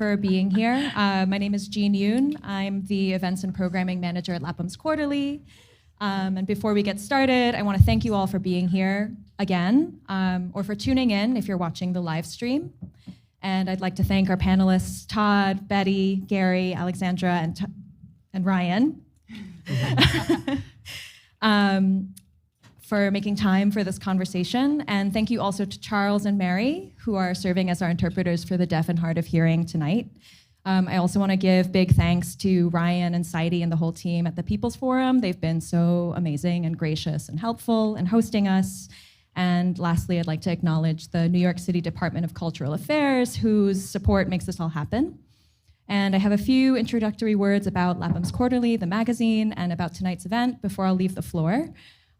for being here. My name is Jean Yoon. I'm the Events and Programming Manager at Lapham's Quarterly. And before we get started, I want to thank you all for being here again, or for tuning in if you're watching the live stream. And I'd like to thank our panelists, Todd, Betty, Gary, Alexandra, and Ryan, for making time for this conversation. And thank you also to Charles and Mary, who are serving as our interpreters for the deaf and hard of hearing tonight. I also want to give big thanks to Ryan and Saidi and the whole team at the People's Forum. They've been so amazing and gracious and helpful in hosting us. And lastly, I'd like to acknowledge the New York City Department of Cultural Affairs, whose support makes this all happen. And I have a few introductory words about Lapham's Quarterly, the magazine, and about tonight's event before I'll leave the floor.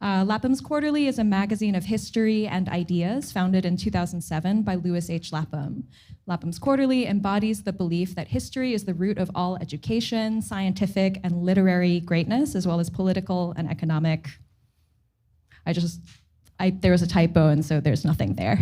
Lapham's Quarterly is a magazine of history and ideas founded in 2007 by Louis H. Lapham. Lapham's Quarterly embodies the belief that history is the root of all education, scientific, and literary greatness, as well as political and economic. There was a typo, and so there's nothing there.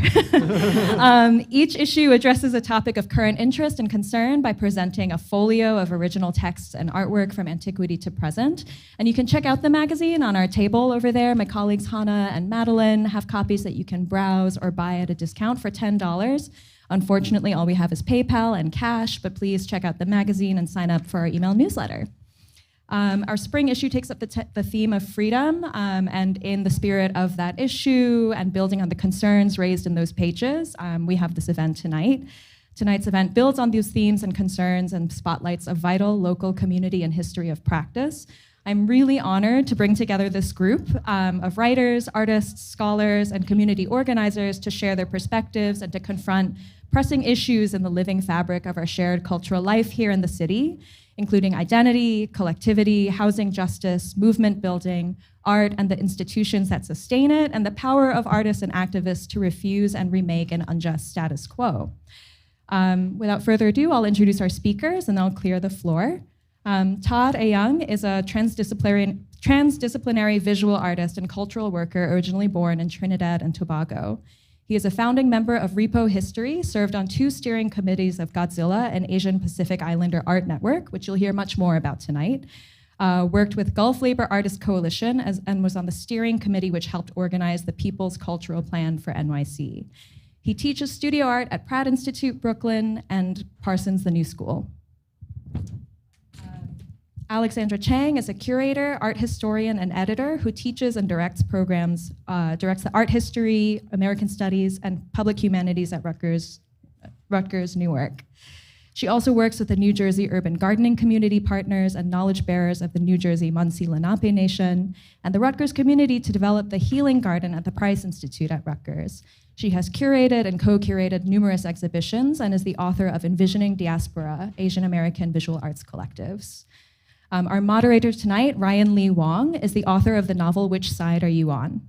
Each issue addresses a topic of current interest and concern by presenting a folio of original texts and artwork from antiquity to present. And you can check out the magazine on our table over there. My colleagues Hannah and Madeline have copies that you can browse or buy at a discount for $10. Unfortunately, all we have is PayPal and cash, but please check out the magazine and sign up for our email newsletter. Our spring issue takes up the theme of freedom, and in the spirit of that issue and building on the concerns raised in those pages, we have this event tonight. Tonight's event builds on these themes and concerns and spotlights a vital local community and history of practice. I'm really honored to bring together this group of writers, artists, scholars, and community organizers to share their perspectives and to confront pressing issues in the living fabric of our shared cultural life here in the city, including identity, collectivity, housing justice, movement building, art, and the institutions that sustain it, and the power of artists and activists to refuse and remake an unjust status quo. Without further ado, I'll introduce our speakers and I'll clear the floor. Todd Young is a transdisciplinary visual artist and cultural worker originally born in Trinidad and Tobago. He is a founding member of Repo History, served on 2 steering committees of Godzilla and Asian Pacific Islander Art Network, which you'll hear much more about tonight. Worked with Gulf Labor Artist Coalition and was on the steering committee which helped organize the People's Cultural Plan for NYC. He teaches studio art at Pratt Institute, Brooklyn, and Parsons The New School. Alexandra Chang is a curator, art historian, and editor who teaches and directs programs, directs the art history, American studies, and public humanities at Rutgers, Newark. She also works with the New Jersey Urban Gardening Community Partners and knowledge bearers of the New Jersey Munsee Lenape Nation and the Rutgers community to develop the Healing Garden at the Price Institute at Rutgers. She has curated and co-curated numerous exhibitions and is the author of Envisioning Diaspora, Asian American Visual Arts Collectives. Our moderator tonight, Ryan Lee Wong, is the author of the novel Which Side Are You On?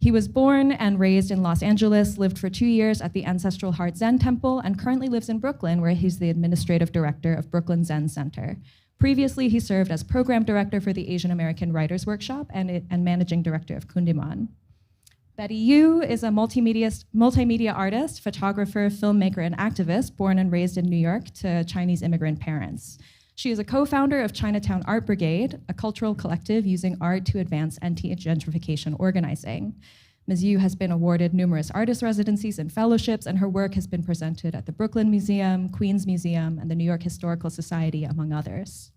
He was born and raised in Los Angeles, lived for 2 years at the Ancestral Heart Zen Temple, and currently lives in Brooklyn, where he's the administrative director of Brooklyn Zen Center. Previously, he served as program director for the Asian American Writers Workshop and managing director of Kundiman. Betty Yu is a multimedia artist, photographer, filmmaker, and activist born and raised in New York to Chinese immigrant parents. She is a co-founder of Chinatown Art Brigade, a cultural collective using art to advance anti-gentrification organizing. Ms. Yu has been awarded numerous artist residencies and fellowships, and her work has been presented at the Brooklyn Museum, Queens Museum, and the New York Historical Society, among others.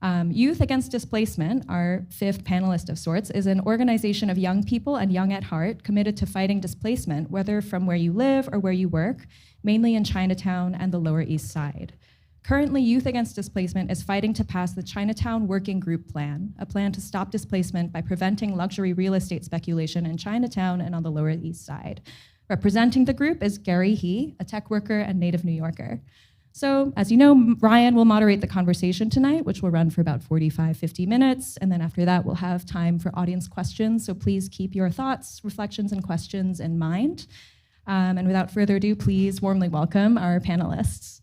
Youth Against Displacement, our 5th panelist of sorts, is an organization of young people and young at heart committed to fighting displacement, whether from where you live or where you work, mainly in Chinatown and the Lower East Side. Currently, Youth Against Displacement is fighting to pass the Chinatown Working Group Plan, a plan to stop displacement by preventing luxury real estate speculation in Chinatown and on the Lower East Side. Representing the group is Gary He, a tech worker and native New Yorker. So, as you know, Ryan will moderate the conversation tonight, which will run for about 45-50 minutes, and then after that, we'll have time for audience questions, so please keep your thoughts, reflections, and questions in mind. And without further ado, please warmly welcome our panelists.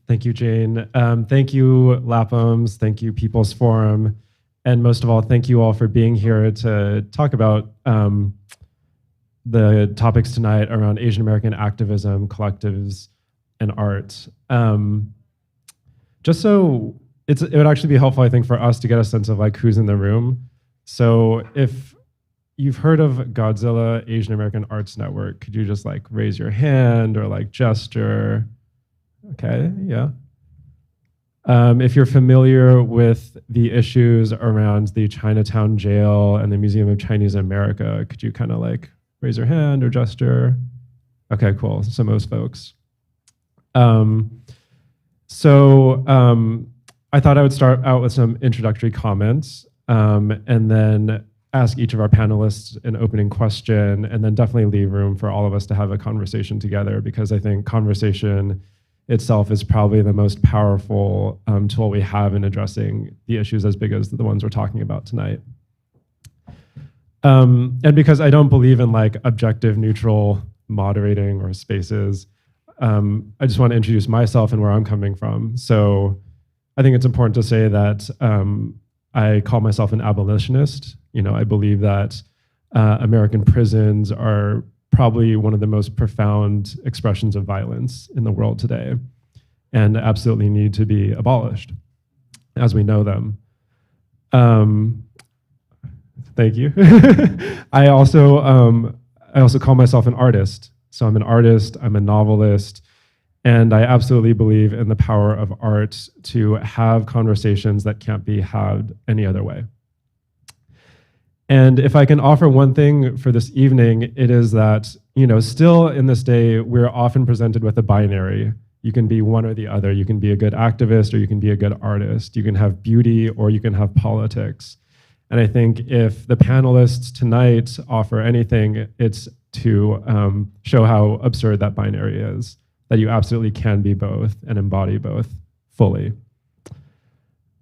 Thank you, Jane. Thank you, Lapham's. Thank you, People's Forum. And most of all, thank you all for being here to talk about the topics tonight around Asian American activism, collectives, and art. Just so it would actually be helpful, I think, for us to get a sense of like who's in the room. So if you've heard of Godzilla, Asian American Arts Network, could you just like raise your hand or like gesture? Okay, yeah. If you're familiar with the issues around the Chinatown jail and the Museum of Chinese America, could you kind of like raise your hand or gesture? Okay, cool. So most folks. I thought I would start out with some introductory comments and then ask each of our panelists an opening question, and then definitely leave room for all of us to have a conversation together, because I think conversation itself is probably the most powerful tool we have in addressing the issues as big as the ones we're talking about tonight. And because I don't believe in like objective, neutral moderating or spaces, I just want to introduce myself and where I'm coming from. So I think it's important to say that I call myself an abolitionist. You know, I believe that American prisons are probably one of the most profound expressions of violence in the world today, and absolutely need to be abolished as we know them. Thank you. I also call myself an artist. So I'm an artist, I'm a novelist, and I absolutely believe in the power of art to have conversations that can't be had any other way. And if I can offer one thing for this evening, it is that, you know, still in this day, we're often presented with a binary. You can be one or the other. You can be a good activist or you can be a good artist. You can have beauty or you can have politics. And I think if the panelists tonight offer anything, it's to show how absurd that binary is, that you absolutely can be both and embody both fully.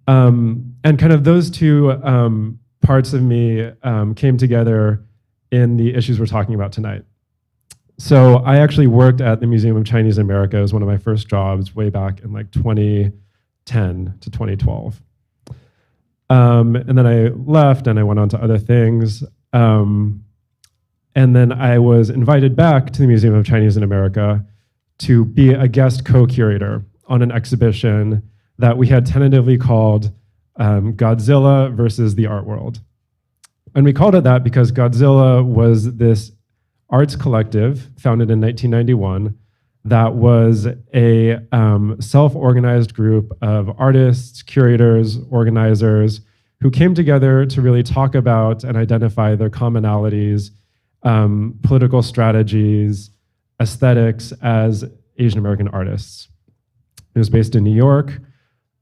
And kind of those two parts of me came together in the issues we're talking about tonight. So I actually worked at the Museum of Chinese America as one of my first jobs way back in like 2010 to 2012. And then I left and I went on to other things. And then I was invited back to the Museum of Chinese America to be a guest co-curator on an exhibition that we had tentatively called Godzilla versus the art world. And we called it that because Godzilla was this arts collective founded in 1991 that was a self-organized group of artists, curators, organizers who came together to really talk about and identify their commonalities, political strategies, aesthetics as Asian American artists. It was based in New York.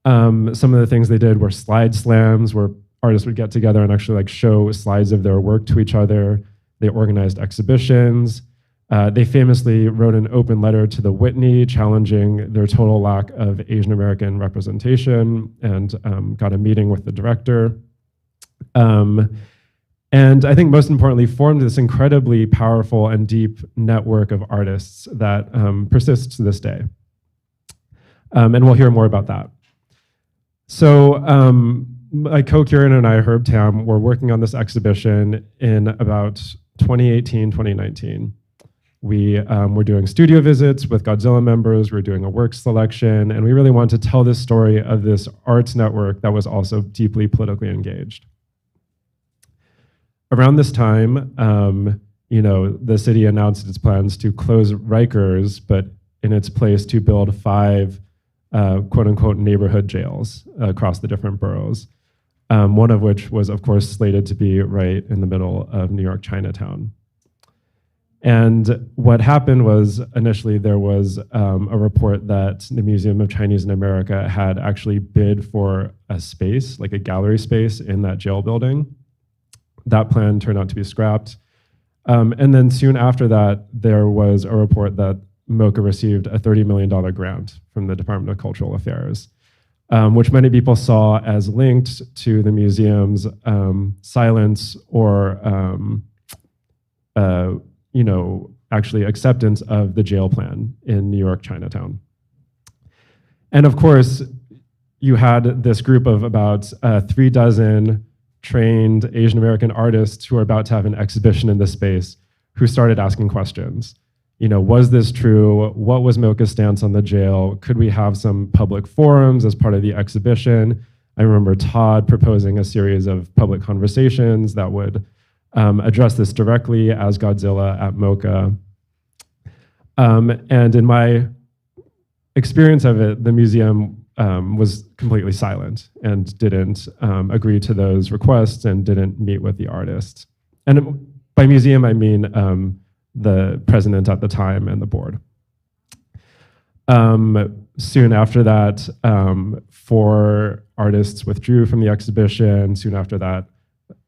Some of the things they did were slide slams, where artists would get together and actually like show slides of their work to each other. They organized exhibitions. They famously wrote an open letter to the Whitney challenging their total lack of Asian American representation, and got a meeting with the director. And I think most importantly, formed this incredibly powerful and deep network of artists that persists to this day. And we'll hear more about that. So my co-curator and I, Herb Tam, were working on this exhibition in about 2018, 2019. We were doing studio visits with Godzilla members, we were doing a work selection, and we really wanted to tell this story of this arts network that was also deeply politically engaged. Around this time, you know, the city announced its plans to close Rikers, but in its place to build 5 quote unquote neighborhood jails across the different boroughs. One of which was, of course, slated to be right in the middle of New York Chinatown. And what happened was, initially there was a report that the Museum of Chinese in America had actually bid for a space, like a gallery space in that jail building. That plan turned out to be scrapped. And then soon after that, there was a report that MoCA received a $30 million grant from the Department of Cultural Affairs, which many people saw as linked to the museum's silence or you know, actually acceptance of the jail plan in New York Chinatown. And of course, you had this group of about 36 trained Asian American artists who are about to have an exhibition in this space, who started asking questions. Was this true? What was Mocha's stance on the jail? Could we have some public forums as part of the exhibition? I remember Todd proposing a series of public conversations that would address this directly as Godzilla at Mocha. And in my experience of it, the museum was completely silent and didn't agree to those requests and didn't meet with the artists. And by museum, I mean the president at the time and the board. Soon after that, 4 artists withdrew from the exhibition. Soon after that,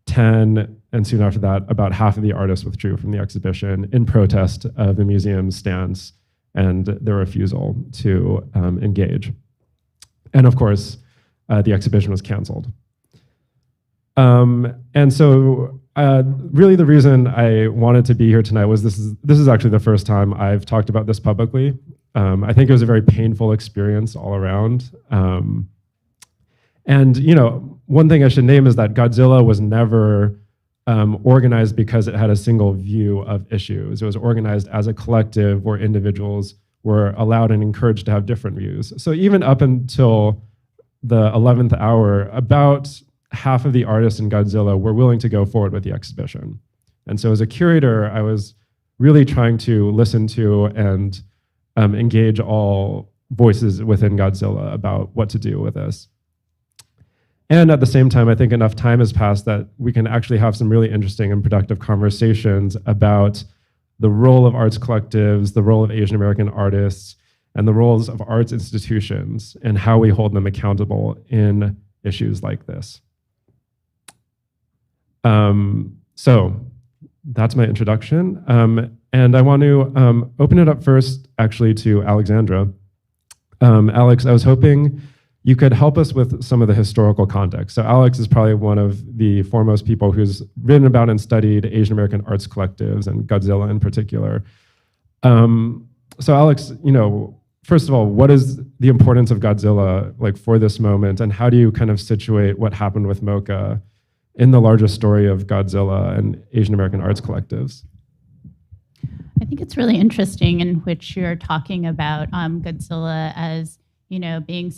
10, and soon after that, about half of the artists withdrew from the exhibition in protest of the museum's stance and their refusal to engage. And of course, the exhibition was canceled. And so really the reason I wanted to be here tonight was this is actually the first time I've talked about this publicly. I think it was a very painful experience all around. And one thing I should name is that Godzilla was never organized because it had a single view of issues. It was organized as a collective where individuals were allowed and encouraged to have different views. So even up until the 11th hour, about half of the artists in Godzilla were willing to go forward with the exhibition. And so as a curator, I was really trying to listen to and engage all voices within Godzilla about what to do with this. And at the same time, I think enough time has passed that we can actually have some really interesting and productive conversations about the role of arts collectives, the role of Asian American artists, and the roles of arts institutions and how we hold them accountable in issues like this. So that's my introduction. And I want to open it up first, actually, to Alexandra. Alex, I was hoping you could help us with some of the historical context. So Alex is probably one of the foremost people who's written about and studied Asian American arts collectives and Godzilla in particular. So Alex, first of all, what is the importance of Godzilla for this moment, and how do you kind of situate what happened with Mocha in the larger story of Godzilla and Asian American arts collectives? I think it's really interesting in which you're talking about Godzilla as, being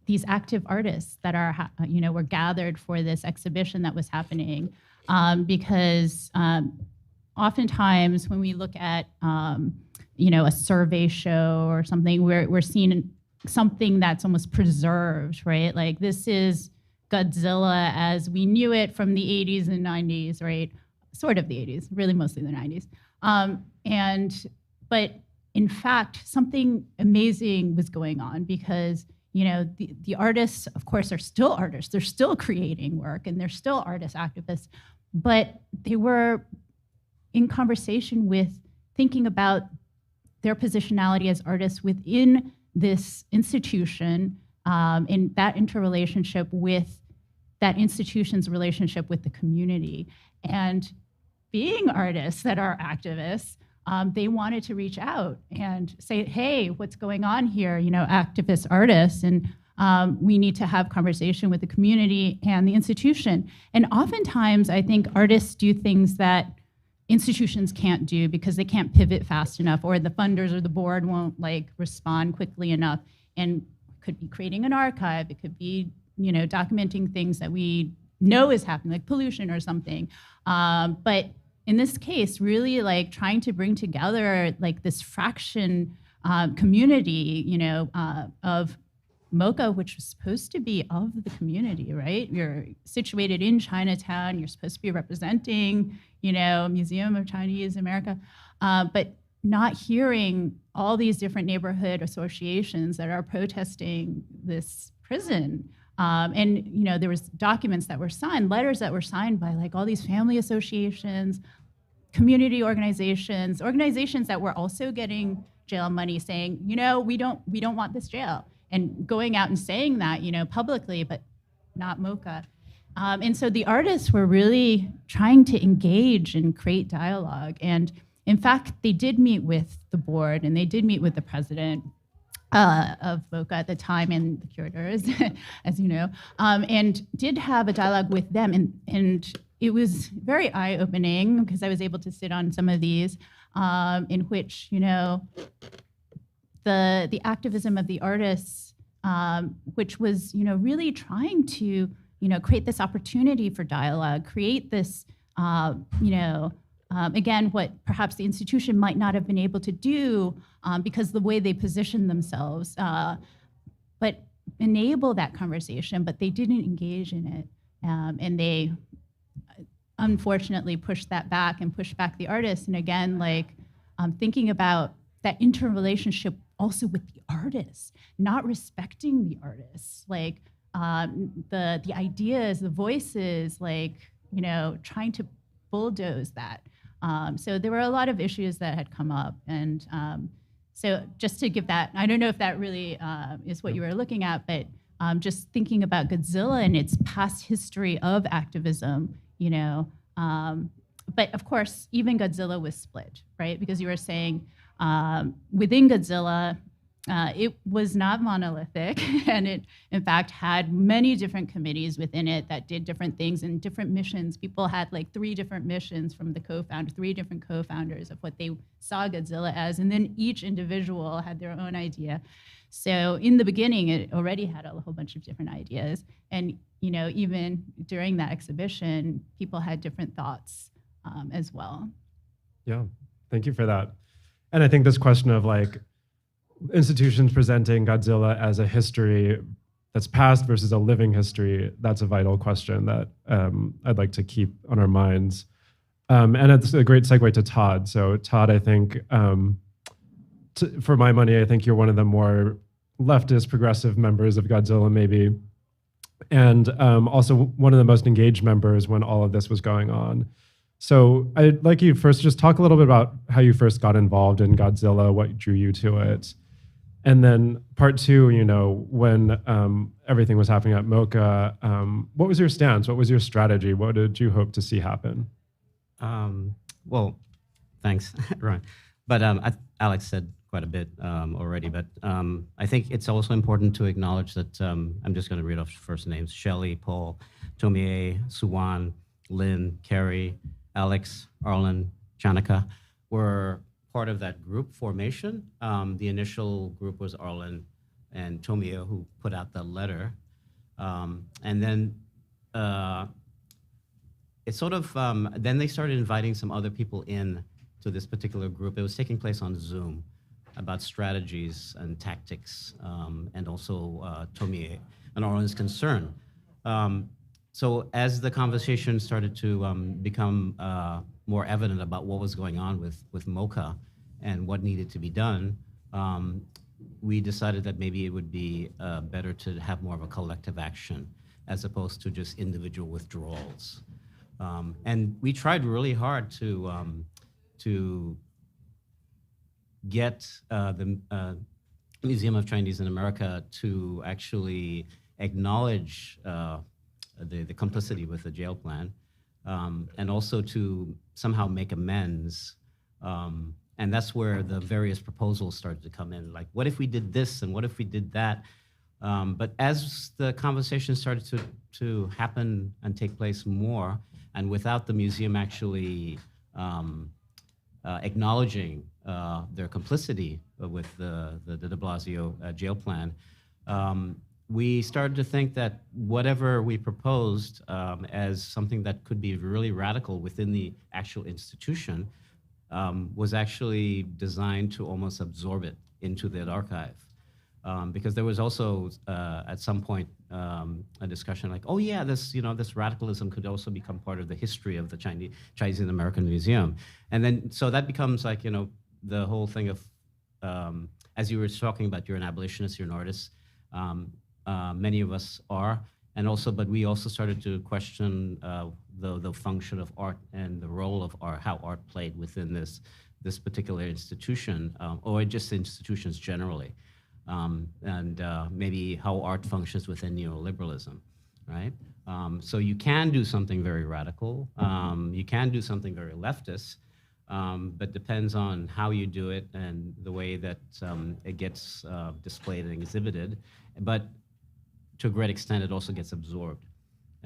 these active artists that are, were gathered for this exhibition that was happening. Because oftentimes when we look at, a survey show or something, we're seeing something that's almost preserved, right? Like this is Godzilla as we knew it from the 80s and 90s, right? Sort of the 80s, really mostly the 90s. But in fact, something amazing was going on because, the artists, of course, are still artists. They're still creating work and they're still artist activists, but they were in conversation with thinking about their positionality as artists within this institution and that interrelationship with that institution's relationship with the community. And being artists that are activists, they wanted to reach out and say, hey, what's going on here? Activist artists, and we need to have conversation with the community and the institution. And oftentimes, I think artists do things that institutions can't do because they can't pivot fast enough, or the funders or the board won't respond quickly enough. And it could be creating an archive, it could be documenting things that we know is happening, like pollution or something. But in this case, really trying to bring together this fraction community, of Mocha, which was supposed to be of the community, right? You're situated in Chinatown, you're supposed to be representing, Museum of Chinese America, but not hearing all these different neighborhood associations that are protesting this prison. And there was documents that were signed, letters that were signed by all these family associations, community organizations that were also getting jail money, saying, we don't want this jail, and going out and saying that, publicly, but not Mocha. And so the artists were really trying to engage and create dialogue. And in fact, they did meet with the board and they did meet with the president of Mocha at the time and the curators, as you know, and did have a dialogue with them. And it was very eye-opening because I was able to sit on some of these in which, the activism of the artists, which was, really trying to, create this opportunity for dialogue, create this, again, what perhaps the institution might not have been able to do because the way they positioned themselves, but enable that conversation, but they didn't engage in it. And they unfortunately pushed that back and pushed back the artists. And again, thinking about that interrelationship also with the artists, not respecting the artists, the ideas, the voices, trying to bulldoze that. So there were a lot of issues that had come up. And so just to give that, I don't know if that really is what you were looking at, but just thinking about Godzilla and its past history of activism, but of course, even Godzilla was split, right? Because you were saying within Godzilla, it was not monolithic, and it, in fact, had many different committees within it that did different things and different missions. People had 3 different missions from the co-founder, 3 different co-founders of what they saw Godzilla as, and then each individual had their own idea. So in the beginning, it already had a whole bunch of different ideas, and even during that exhibition, people had different thoughts as well. Yeah, thank you for that. And I think this question of institutions presenting Godzilla as a history that's past versus a living history, that's a vital question that I'd like to keep on our minds. And it's a great segue to Todd. So Todd, I think, for my money, I think you're one of the more leftist, progressive members of Godzilla, maybe. And also one of the most engaged members when all of this was going on. So I'd like you first just talk a little bit about how you first got involved in Godzilla, what drew you to it. And then part 2, when everything was happening at MoCA, what was your stance? What was your strategy? What did you hope to see happen? Well, thanks, Ron. But Alex said quite a bit already, but I think it's also important to acknowledge that I'm just going to read off first names: Shelley, Paul, Tomie, Suwan, Lynn, Carrie, Alex, Arlen, Chanaka were part of that group formation. The initial group was Arlen and Tomie who put out the letter. And then it sort of, then they started inviting some other people in to this particular group. It was taking place on Zoom about strategies and tactics, and also Tomie and Arlen's concern. So as the conversation started to become more evident about what was going on with MoCA and what needed to be done, we decided that maybe it would be better to have more of a collective action as opposed to just individual withdrawals. And we tried really hard to get the Museum of Chinese in America to actually acknowledge the complicity with the jail plan, and also to somehow make amends. And that's where the various proposals started to come in, like, what if we did this and what if we did that? But as the conversation started to happen and take place more, and without the museum actually acknowledging their complicity with the de Blasio jail plan, we started to think that whatever we proposed as something that could be really radical within the actual institution was actually designed to almost absorb it into that archive. Because there was also at some point a discussion like, oh yeah, this radicalism could also become part of the history of the Chinese and American Museum. And then, so that becomes like, the whole thing of, as you were talking about, you're an abolitionist, you're an artist. Many of us are, and also, but we also started to question the function of art and the role of art, how art played within this particular institution, or just institutions generally, and maybe how art functions within neoliberalism, right? So you can do something very radical, you can do something very leftist, but depends on how you do it and the way that it gets displayed and exhibited. But to a great extent, it also gets absorbed.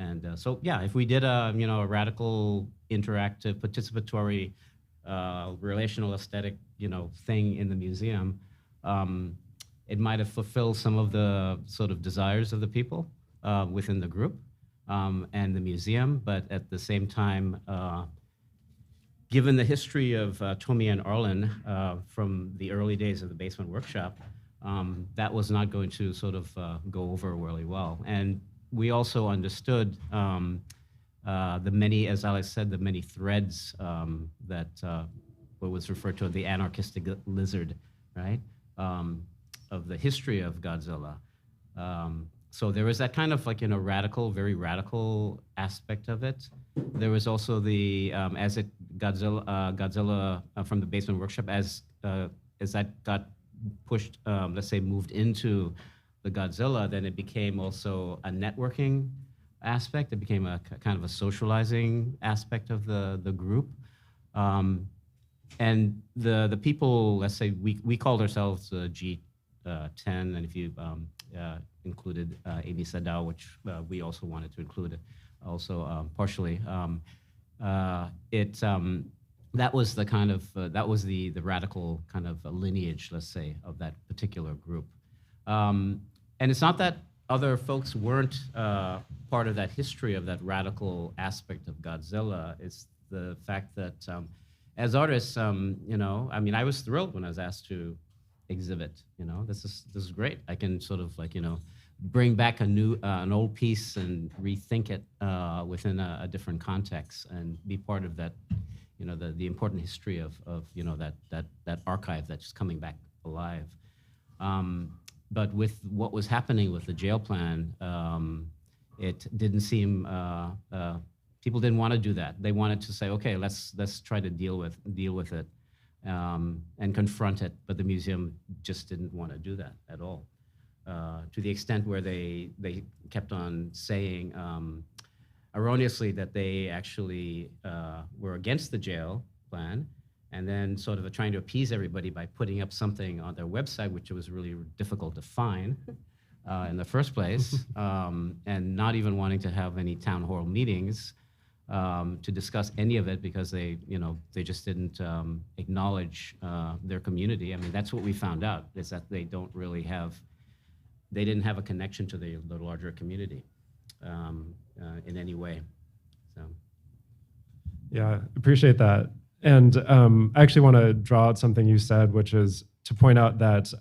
And so, yeah, if we did a, a radical, interactive, participatory, relational aesthetic, thing in the museum, it might have fulfilled some of the sort of desires of the people within the group and the museum, but at the same time, given the history of Tomi and Arlen from the early days of the basement workshop, that was not going to sort of go over really well. And we also understood the many, as Alex said, the many threads that what was referred to as the anarchistic lizard, right, of the history of Godzilla. So there was that kind of like, radical, very radical aspect of it. There was also the, Godzilla from the basement workshop, as that got pushed, let's say moved into the Godzilla, then it became also a networking aspect. It became a kind of a socializing aspect of the group. And the people, let's say, we called ourselves G10, and if you included Amy Sadao, which we also wanted to include, also partially. That was the kind of that was the radical kind of lineage, let's say, of that particular group. And it's not that other folks weren't part of that history of that radical aspect of Godzilla. It's the fact that as artists, I mean, I was thrilled when I was asked to exhibit. This is great. I can sort of like bring back an old piece and rethink it within a different context and be part of that, the important history of that archive that's coming back alive. But with what was happening with the jail plan, it didn't seem people didn't want to do that. They wanted to say, okay, let's try to deal with it and confront it. But the museum just didn't want to do that at all. To the extent where they kept on saying erroneously that they actually were against the jail plan, and then sort of trying to appease everybody by putting up something on their website, which was really difficult to find in the first place, and not even wanting to have any town hall meetings to discuss any of it because they just didn't acknowledge their community. I mean, that's what we found out, is that they didn't have a connection to the larger community in any way. So. Yeah, appreciate that. And I actually want to draw out something you said, which is to point out that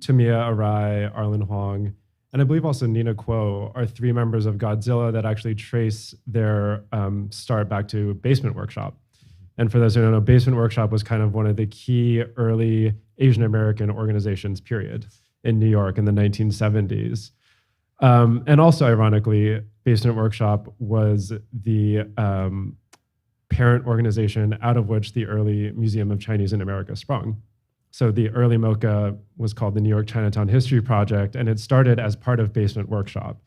Tamiya Arai, Arlen Huang, and I believe also Nina Kuo are three members of Godzilla that actually trace their start back to Basement Workshop. And for those who don't know, Basement Workshop was kind of one of the key early Asian American organizations, period, in New York in the 1970s. And also, ironically, Basement Workshop was the parent organization out of which the early Museum of Chinese in America sprung. So the early MoCA was called the New York Chinatown History Project, and it started as part of Basement Workshop.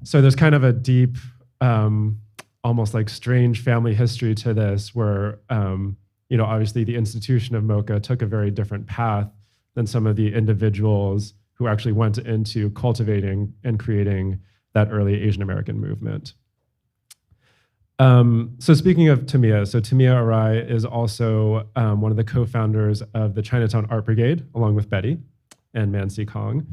So there's kind of a deep, almost like strange family history to this, where obviously the institution of MoCA took a very different path than some of the individuals who actually went into cultivating and creating that early Asian American movement. So speaking of Tamiya, so Tamiya Arai is also one of the co-founders of the Chinatown Art Brigade, along with Betty and Mansi Kong.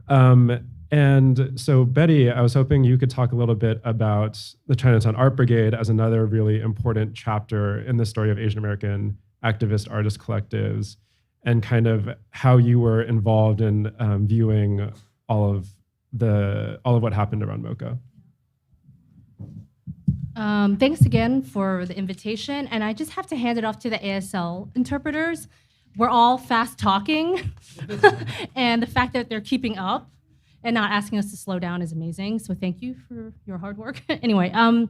And so Betty, I was hoping you could talk a little bit about the Chinatown Art Brigade as another really important chapter in the story of Asian American activist artist collectives, and kind of how you were involved in viewing all of what happened around MoCA. Thanks again for the invitation, and I just have to hand it off to the ASL interpreters. We're all fast talking, and the fact that they're keeping up and not asking us to slow down is amazing. So thank you for your hard work. Anyway, I'm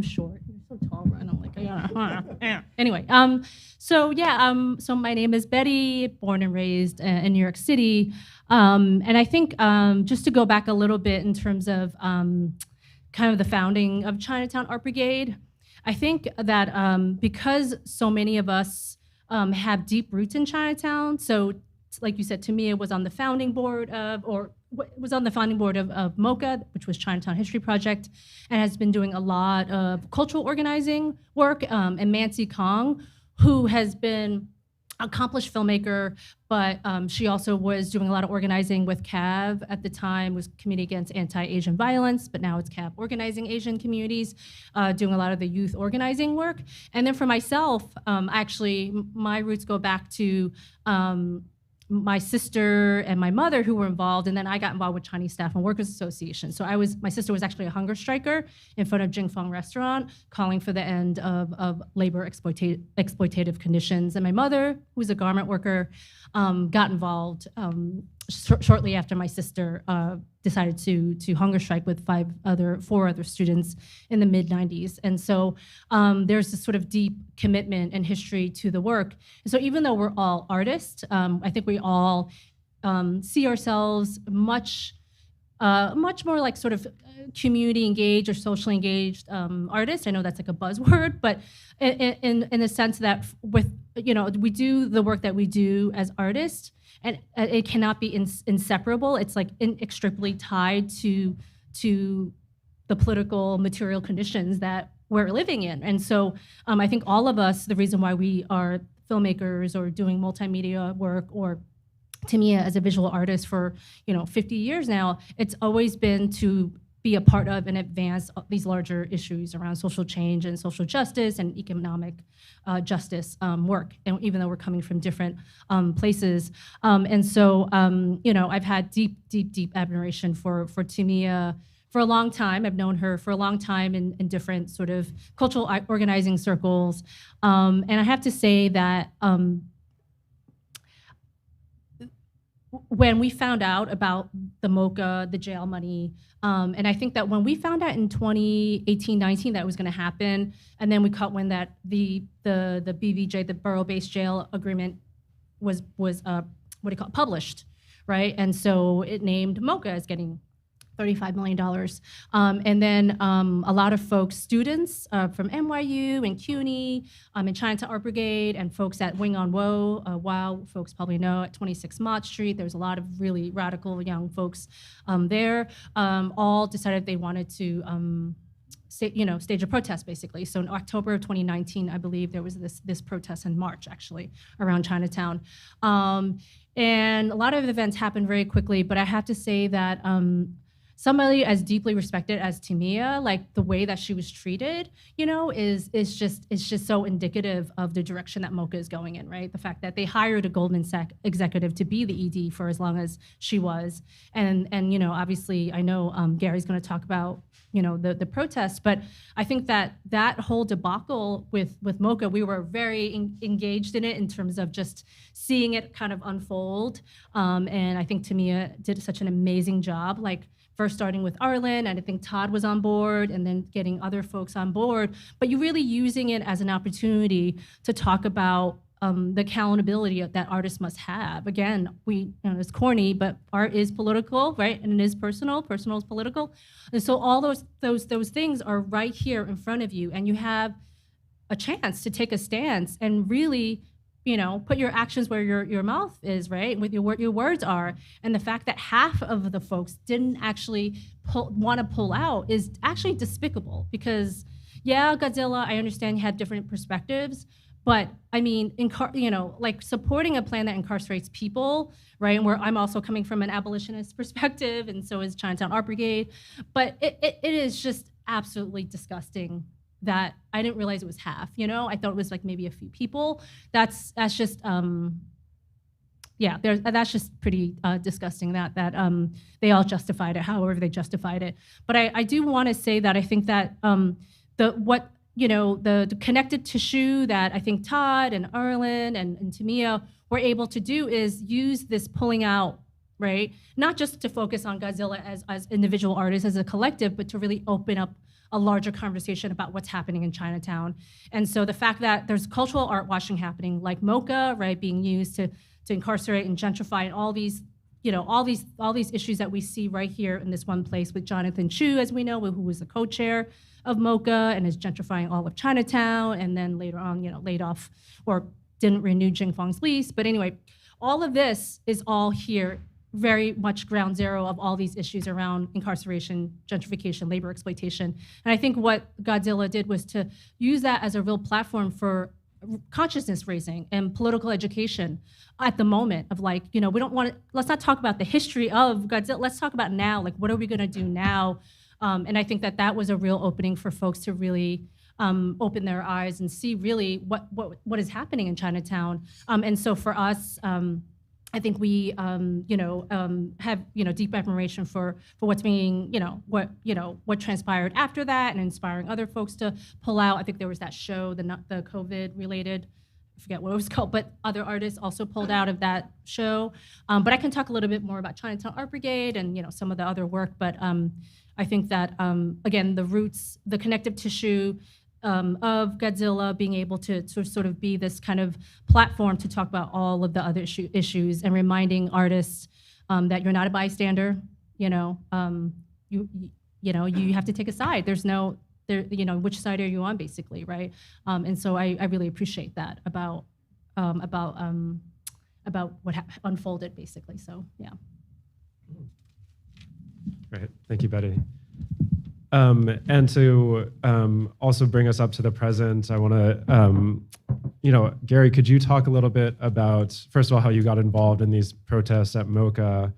short. You're so tall, Brian. I'm like, anyway, so my name is Betty, born and raised in New York City, and I think just to go back a little bit in terms of kind of the founding of Chinatown Art Brigade, I think that because so many of us have deep roots in Chinatown, so like you said, Tamia was on the founding board of, was on the founding board of MoCA, which was Chinatown History Project, and has been doing a lot of cultural organizing work. And Mansi Kong, who has been accomplished filmmaker, but she also was doing a lot of organizing with CAV at the time, was Committee Against Anti-Asian Violence, but now it's CAV Organizing Asian Communities, doing a lot of the youth organizing work. And then for myself, actually, my roots go back to my sister and my mother who were involved, and then I got involved with Chinese Staff and Workers Association. So my sister was actually a hunger striker in front of Jingfeng Restaurant, calling for the end of labor exploitative conditions. And my mother, who's a garment worker, got involved shortly after my sister decided to hunger strike with four other students in the mid-90s. And so there's this sort of deep commitment and history to the work. And so even though we're all artists, I think we all see ourselves much more like sort of community engaged or socially engaged artists. I know that's like a buzzword, but in the sense that we do the work that we do as artists, and it cannot be inseparable. It's like inextricably tied to the political material conditions that we're living in. And so I think all of us, the reason why we are filmmakers or doing multimedia work, or Tamia as a visual artist for 50 years now, it's always been to be a part of and advance these larger issues around social change and social justice and economic justice work, and even though we're coming from different places. And so, I've had deep admiration for Tamia for a long time. I've known her for a long time in different sort of cultural organizing circles. And I have to say that when we found out about the MoCA, the jail money, and I think that when we found out in 2018-19 that it was going to happen, and then we caught wind that the BVJ, the borough-based jail agreement, was published, right? And so it named MoCA as getting $35 million. And then a lot of folks, students from NYU and CUNY and Chinatown Art Brigade, and folks at Wing on Woe, WOW, folks probably know, at 26 Mott Street, there's a lot of really radical young folks there, all decided they wanted to stage a protest, basically. So in October of 2019, I believe there was this protest in March, actually, around Chinatown. And a lot of events happened very quickly, but I have to say that somebody as deeply respected as Tamia, like the way that she was treated, is just so indicative of the direction that MoCA is going in, right? The fact that they hired a Goldman Sachs executive to be the ED for as long as she was, and obviously I know Gary's going to talk about the protest, but I think that whole debacle with MoCA, we were very engaged in it in terms of just seeing it kind of unfold, and I think Tamia did such an amazing job, like first starting with Arlen, and I think Todd was on board, and then getting other folks on board, but you're really using it as an opportunity to talk about the accountability that artists must have. Again, it's corny, but art is political, right? And it is personal. Personal is political. And so all those things are right here in front of you, and you have a chance to take a stance and really, put your actions where your mouth is, right? With your words are. And the fact that half of the folks didn't actually want to pull out is actually despicable, because yeah, Godzilla, I understand you had different perspectives, but I mean, like supporting a plan that incarcerates people, right? And where I'm also coming from an abolitionist perspective, and so is Chinatown Art Brigade, but it is just absolutely disgusting that I didn't realize it was half, I thought it was like maybe a few people. That's just, that's just pretty disgusting that they all justified it, however they justified it. But I do want to say that I think that the connected tissue that I think Todd and Arlen and Tamia were able to do is use this pulling out, right? Not just to focus on Godzilla as individual artists, as a collective, but to really open up a larger conversation about what's happening in Chinatown. And so the fact that there's cultural art washing happening, like MoCA, right, being used to incarcerate and gentrify, and all these issues that we see right here in this one place with Jonathan Chu, as we know, who was the co-chair of MoCA and is gentrifying all of Chinatown, and then later on, laid off or didn't renew Jingfeng's lease. But anyway, All of this is all here, very much ground zero of all these issues around incarceration, gentrification, labor exploitation. And I think what Godzilla did was to use that as a real platform for consciousness raising and political education at the moment of like, we don't want to, let's not talk about the history of Godzilla, let's talk about now, like what are we gonna do now? And I think that was a real opening for folks to really open their eyes and see really what is happening in Chinatown. And so for us, I think we, have, deep admiration for what's being, what transpired after that, and inspiring other folks to pull out. I think there was that show, the COVID-related, I forget what it was called, but other artists also pulled out of that show. But I can talk a little bit more about Chinatown Art Brigade and some of the other work. But I think that again, the roots, the connective tissue of Godzilla being able to sort of be this kind of platform to talk about all of the other issues and reminding artists that you're not a bystander. You have to take a side. There's no, which side are you on, basically, right? And so I really appreciate that about what unfolded, basically. So yeah. Great, thank you, Betty. And to also bring us up to the present, I want to, Gary, could you talk a little bit about, first of all, how you got involved in these protests at MoCA,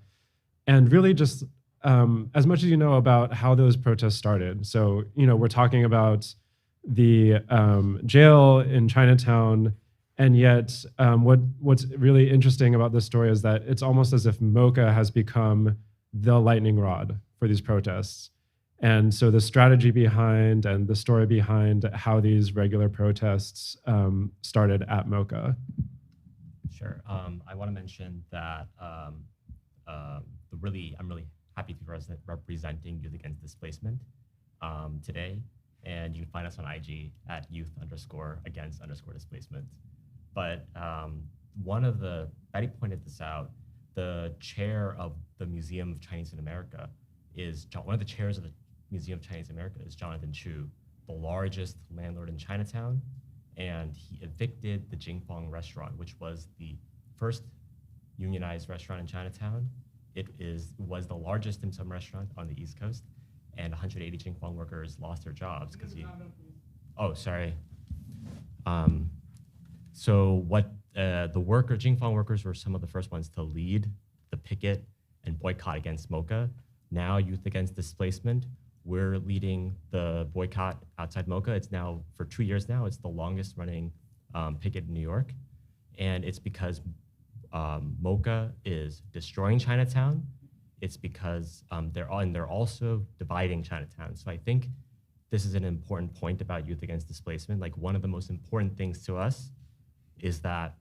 and really just as much as you know about how those protests started. So, we're talking about the jail in Chinatown, and yet what's really interesting about this story is that it's almost as if MoCA has become the lightning rod for these protests. And so the strategy behind and the story behind how these regular protests started at MoCA. Sure. I want to mention that I'm really happy to be representing Youth Against Displacement today. And you can find us on IG at youth_against_displacement. But Betty pointed this out, the chair of the Museum of Chinese in America one of the chairs of the Museum of Chinese America is Jonathan Chu, the largest landlord in Chinatown, and he evicted the Jingfong restaurant, which was the first unionized restaurant in Chinatown. It was the largest dim sum restaurant on the East Coast, and 180 Jingfong workers lost their jobs because oh, sorry. So the Jingfong workers were some of the first ones to lead the picket and boycott against MoCA. Now, Youth Against Displacement, we're leading the boycott outside MoCA. It's now, for 2 years now, it's the longest running picket in New York. And it's because MoCA is destroying Chinatown. It's because they're also dividing Chinatown. So I think this is an important point about Youth Against Displacement. Like, one of the most important things to us is that,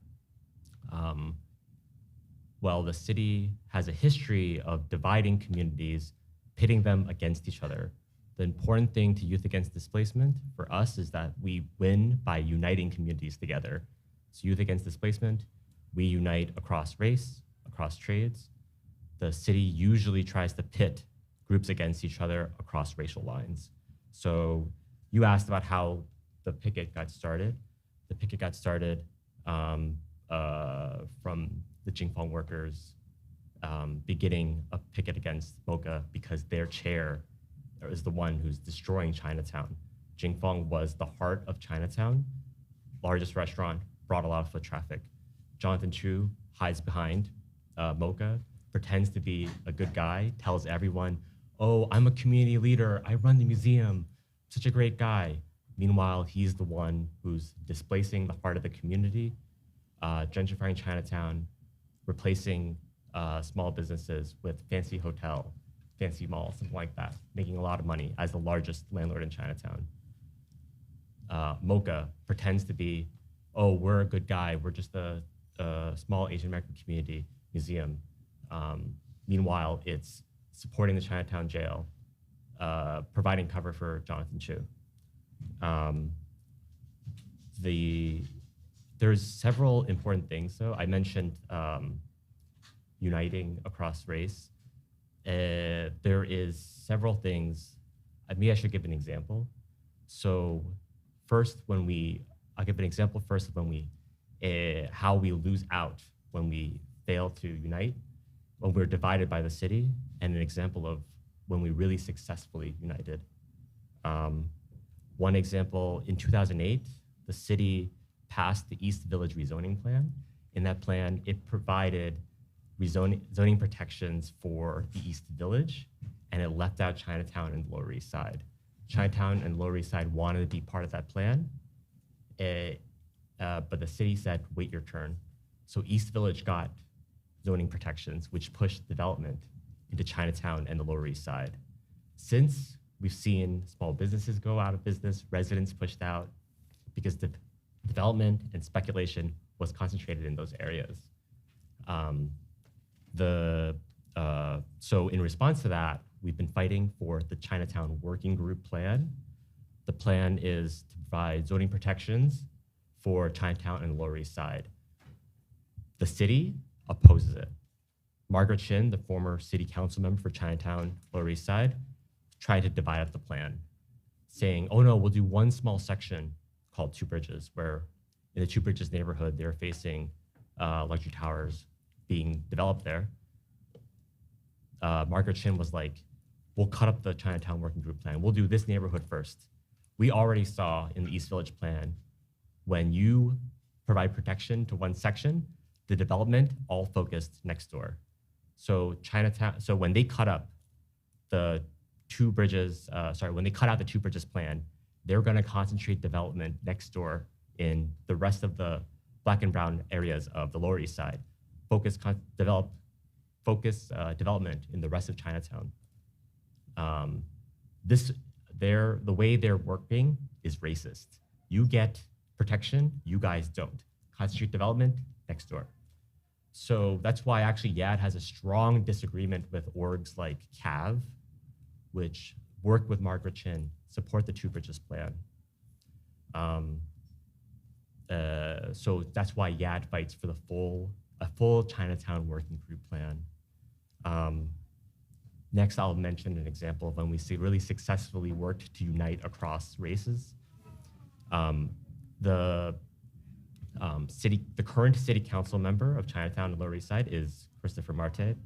the city has a history of dividing communities, pitting them against each other. The important thing to Youth Against Displacement for us is that we win by uniting communities together. So Youth Against Displacement, we unite across race, across trades. The city usually tries to pit groups against each other across racial lines. So you asked about how the picket got started. The picket got started from the Jingfong workers beginning a picket against MoCA because their chair is the one who's destroying Chinatown. Jingfong was the heart of Chinatown, largest restaurant, brought a lot of foot traffic. Jonathan Chu hides behind MoCA, pretends to be a good guy, tells everyone, oh, I'm a community leader, I run the museum, such a great guy. Meanwhile, he's the one who's displacing the heart of the community, gentrifying Chinatown, replacing small businesses with fancy hotel, fancy mall, something like that, making a lot of money as the largest landlord in Chinatown. MoCA pretends to be, oh, we're a good guy, we're just a small Asian American community museum. Meanwhile, it's supporting the Chinatown jail, providing cover for Jonathan Chu. There's several important things. So I mentioned uniting across race. There is several things. Maybe I should give an example. So first, I'll give an example first of how we lose out when we fail to unite, when we're divided by the city, and an example of when we really successfully united. One example, in 2008, the city passed the East Village rezoning plan. In that plan, it provided zoning protections for the East Village, and it left out Chinatown and Lower East Side. Chinatown and Lower East Side wanted to be part of that plan, but the city said, wait your turn. So East Village got zoning protections, which pushed development into Chinatown and the Lower East Side. Since, we've seen small businesses go out of business, residents pushed out, because the development and speculation was concentrated in those areas. So in response to that, we've been fighting for the Chinatown Working Group plan. The plan is to provide zoning protections for Chinatown and Lower East Side. The city opposes it. Margaret Chin, the former city council member for Chinatown, Lower East Side, tried to divide up the plan, saying, oh no, we'll do one small section called Two Bridges, where in the Two Bridges neighborhood, they're facing luxury towers being developed there. Margaret Chin was like, we'll cut up the Chinatown Working Group plan. We'll do this neighborhood first. We already saw in the East Village plan, when you provide protection to one section, the development all focused next door. So when they cut up the Two Bridges, when they cut out the Two Bridges plan, they're gonna concentrate development next door in the rest of the Black and brown areas of the Lower East Side. Development in the rest of Chinatown. The way they're working is racist. You get protection, you guys don't. Concentrate development next door. So that's why actually YAD has a strong disagreement with orgs like CAV, which work with Margaret Chin, support the Two Bridges plan. So that's why YAD fights for a full Chinatown Working Group plan. Next, I'll mention an example of when we really successfully worked to unite across races. The current city council member of Chinatown and Lower East Side is Christopher Marte.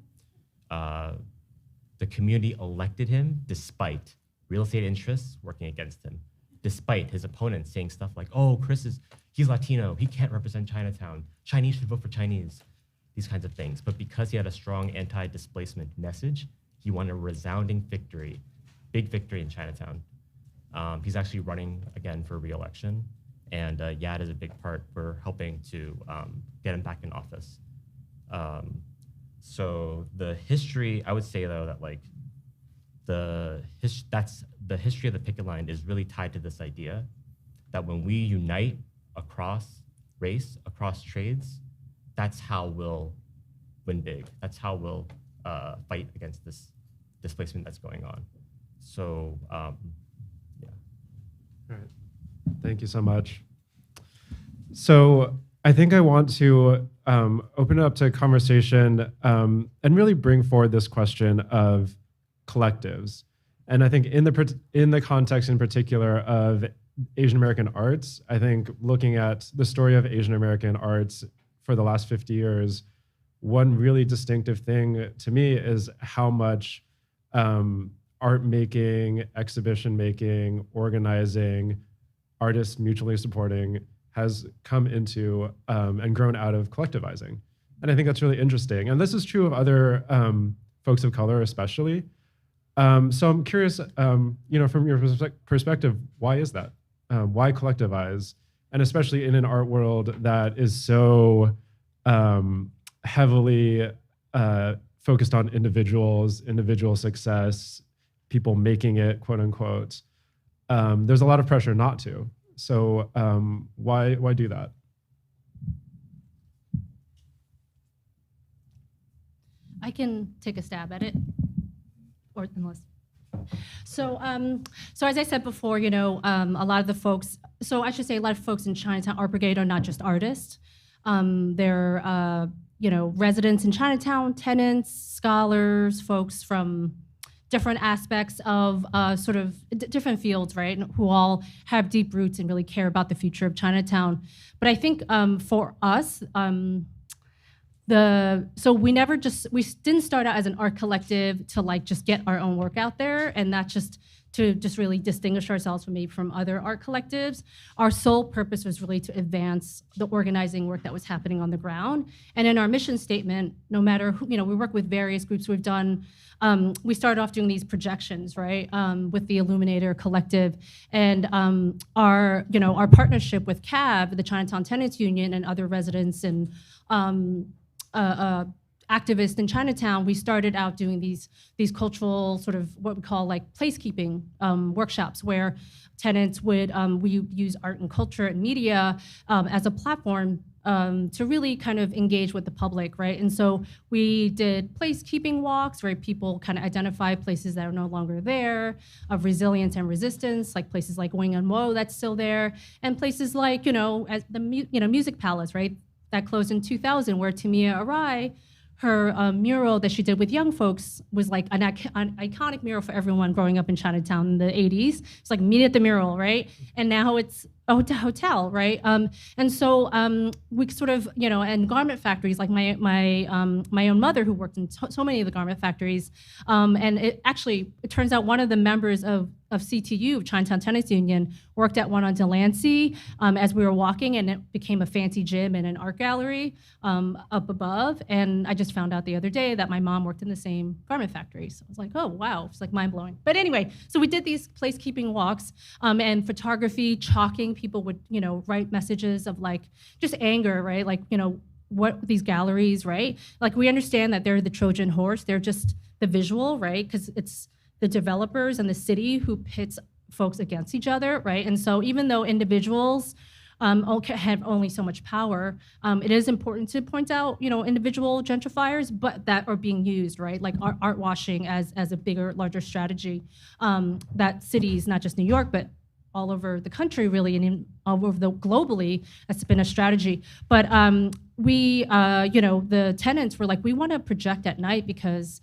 The community elected him despite real estate interests working against him, despite his opponents saying stuff like, oh, he's Latino, he can't represent Chinatown, Chinese should vote for Chinese, these kinds of things. But because he had a strong anti-displacement message, he won a resounding victory, big victory in Chinatown. He's actually running again for re-election, and YAD is a big part for helping to get him back in office. So the history, I would say though that like the history of the picket line is really tied to this idea that when we unite across race, across trades, that's how we'll win big. That's how we'll fight against this displacement that's going on. So, yeah. All right. Thank you so much. So I think I want to open it up to conversation and really bring forward this question of collectives. And I think in the context in particular of Asian American arts, I think looking at the story of Asian American arts for the last 50 years, one really distinctive thing to me is how much art making, exhibition making, organizing, artists mutually supporting has come into and grown out of collectivizing. And I think that's really interesting. And this is true of other folks of color especially. So I'm curious, from your perspective, why is that? Why collectivize? And especially in an art world that is so heavily focused on individuals, individual success, people making it, quote unquote. There's a lot of pressure not to. So why do that? I can take a stab at it, or unless. So as I said before, a lot of the folks, so I should say a lot of folks in Chinatown Art Brigade are not just artists. They're, residents in Chinatown, tenants, scholars, folks from different aspects of sort of different fields, right? Who all have deep roots and really care about the future of Chinatown. But I think for us, so we didn't start out as an art collective to like just get our own work out there, and not just to just really distinguish ourselves from other art collectives. Our sole purpose was really to advance the organizing work that was happening on the ground. And in our mission statement, no matter who, we work with various groups. We've done, we started off doing these projections, right, with the Illuminator Collective, and our partnership with CAB, the Chinatown Tenants Union, and other residents and activists in Chinatown. We started out doing these cultural sort of what we call like placekeeping workshops, where tenants would we use art and culture and media as a platform to really kind of engage with the public, right? And so we did placekeeping walks, where people kind of identify places that are no longer there, of resilience and resistance, like places like Wing and Wo that's still there, and places like as the Music Palace, right, that closed in 2000, where Tamia Arai, her mural that she did with young folks, was like an iconic mural for everyone growing up in Chinatown in the 80s. It's like meet at the mural, right? And now it's a hotel, right? And so we sort of, and garment factories, like my own mother, who worked in so many of the garment factories, and it turns out one of the members of CTU, Chinatown Tenants Union, worked at one on Delancey as we were walking, and it became a fancy gym and an art gallery up above. And I just found out the other day that my mom worked in the same garment factory. So I was like, oh, wow, it's like mind blowing. But anyway, so we did these placekeeping walks and photography, chalking. People would, write messages of like just anger, right? Like, what these galleries, right? Like, we understand that they're the Trojan horse. They're just the visual, right? Because it's the developers and the city who pits folks against each other, right? And so even though individuals have only so much power, it is important to point out, individual gentrifiers, but that are being used, right? Like art washing as a bigger, larger strategy that cities, not just New York, but all over the country, really, and all over globally, that's been a strategy. But we, the tenants were like, we want to project at night because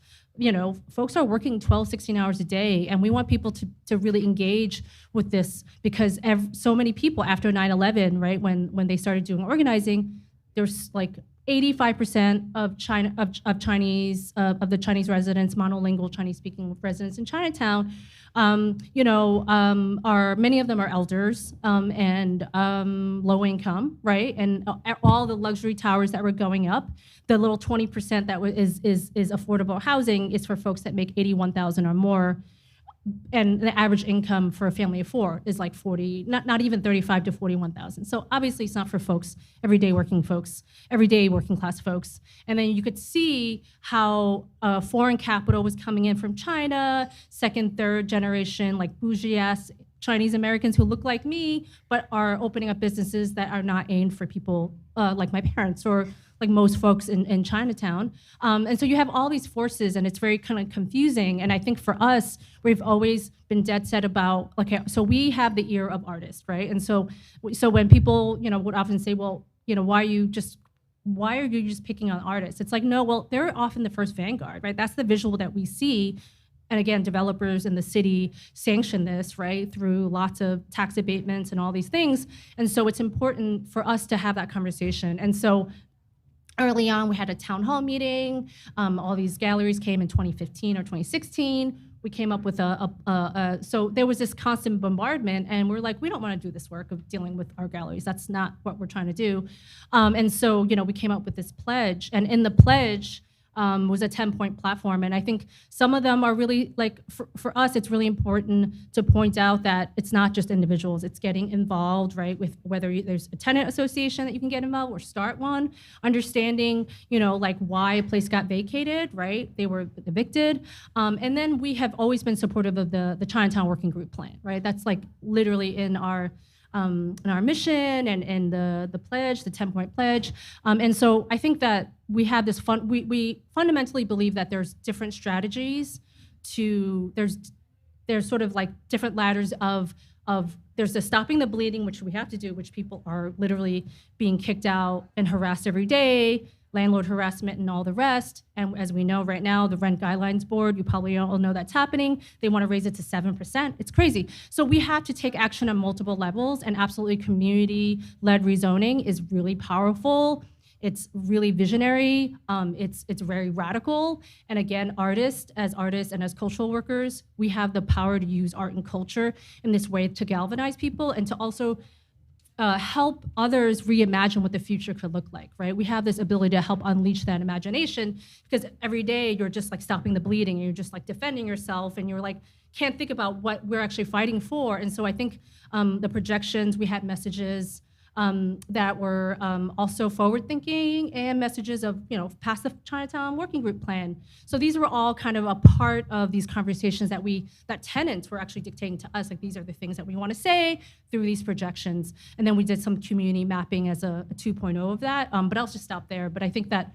folks are working 12, 16 hours a day, and we want people to really engage with this, because so many people after 9/11, right, when they started doing organizing, there's like 85% of the Chinese residents, monolingual Chinese-speaking residents in Chinatown, many of them are elders and low income, right? And all the luxury towers that were going up, the little 20% that is affordable housing is for folks that make 81,000 or more. And the average income for a family of four is like 40, not even 35 to 41,000. So obviously it's not for folks, everyday working class folks. And then you could see how foreign capital was coming in from China, second, third generation, like bougie-ass Chinese Americans who look like me, but are opening up businesses that are not aimed for people like my parents or like most folks in Chinatown. And so you have all these forces, and it's very kind of confusing. And I think for us, we've always been dead set about, okay, so we have the ear of artists, right? And so when people, would often say, well, why are you just picking on artists? It's like, no, well, they're often the first vanguard, right? That's the visual that we see. And again, developers in the city sanction this, right, through lots of tax abatements and all these things. And so it's important for us to have that conversation. And so early on, we had a town hall meeting. All these galleries came in 2015 or 2016. We came up with so there was this constant bombardment, and we're like, we don't want to do this work of dealing with our galleries. That's not what we're trying to do. And so, we came up with this pledge, and in the pledge, was a 10-point platform. And I think some of them are really, like, for us, it's really important to point out that it's not just individuals. It's getting involved, right, with whether there's a tenant association that you can get involved or start one, understanding, like why a place got vacated, right? They were evicted. And then we have always been supportive of the Chinatown Working Group plan, right? That's like literally in our mission and the pledge, the 10-point pledge. And so I think that we have this we fundamentally believe that there's different strategies there's sort of like different ladders of there's the stopping the bleeding, which we have to do, which people are literally being kicked out and harassed every day, landlord harassment and all the rest. And as we know right now, the Rent Guidelines Board, you probably all know that's happening. They want to raise it to 7%. It's crazy. So we have to take action on multiple levels, and absolutely community-led rezoning is really powerful It's really visionary. It's very radical. And again, artists and as cultural workers, we have the power to use art and culture in this way to galvanize people and to also help others reimagine what the future could look like, right? We have this ability to help unleash that imagination because every day you're just like stopping the bleeding and you're just like defending yourself and you're like, can't think about what we're actually fighting for. And so I think the projections, we had messages that were also forward-thinking and messages of, past the Chinatown Working Group plan. So these were all kind of a part of these conversations that tenants were actually dictating to us, like these are the things that we want to say through these projections. And then we did some community mapping as a 2.0 of that, but I'll just stop there. But I think that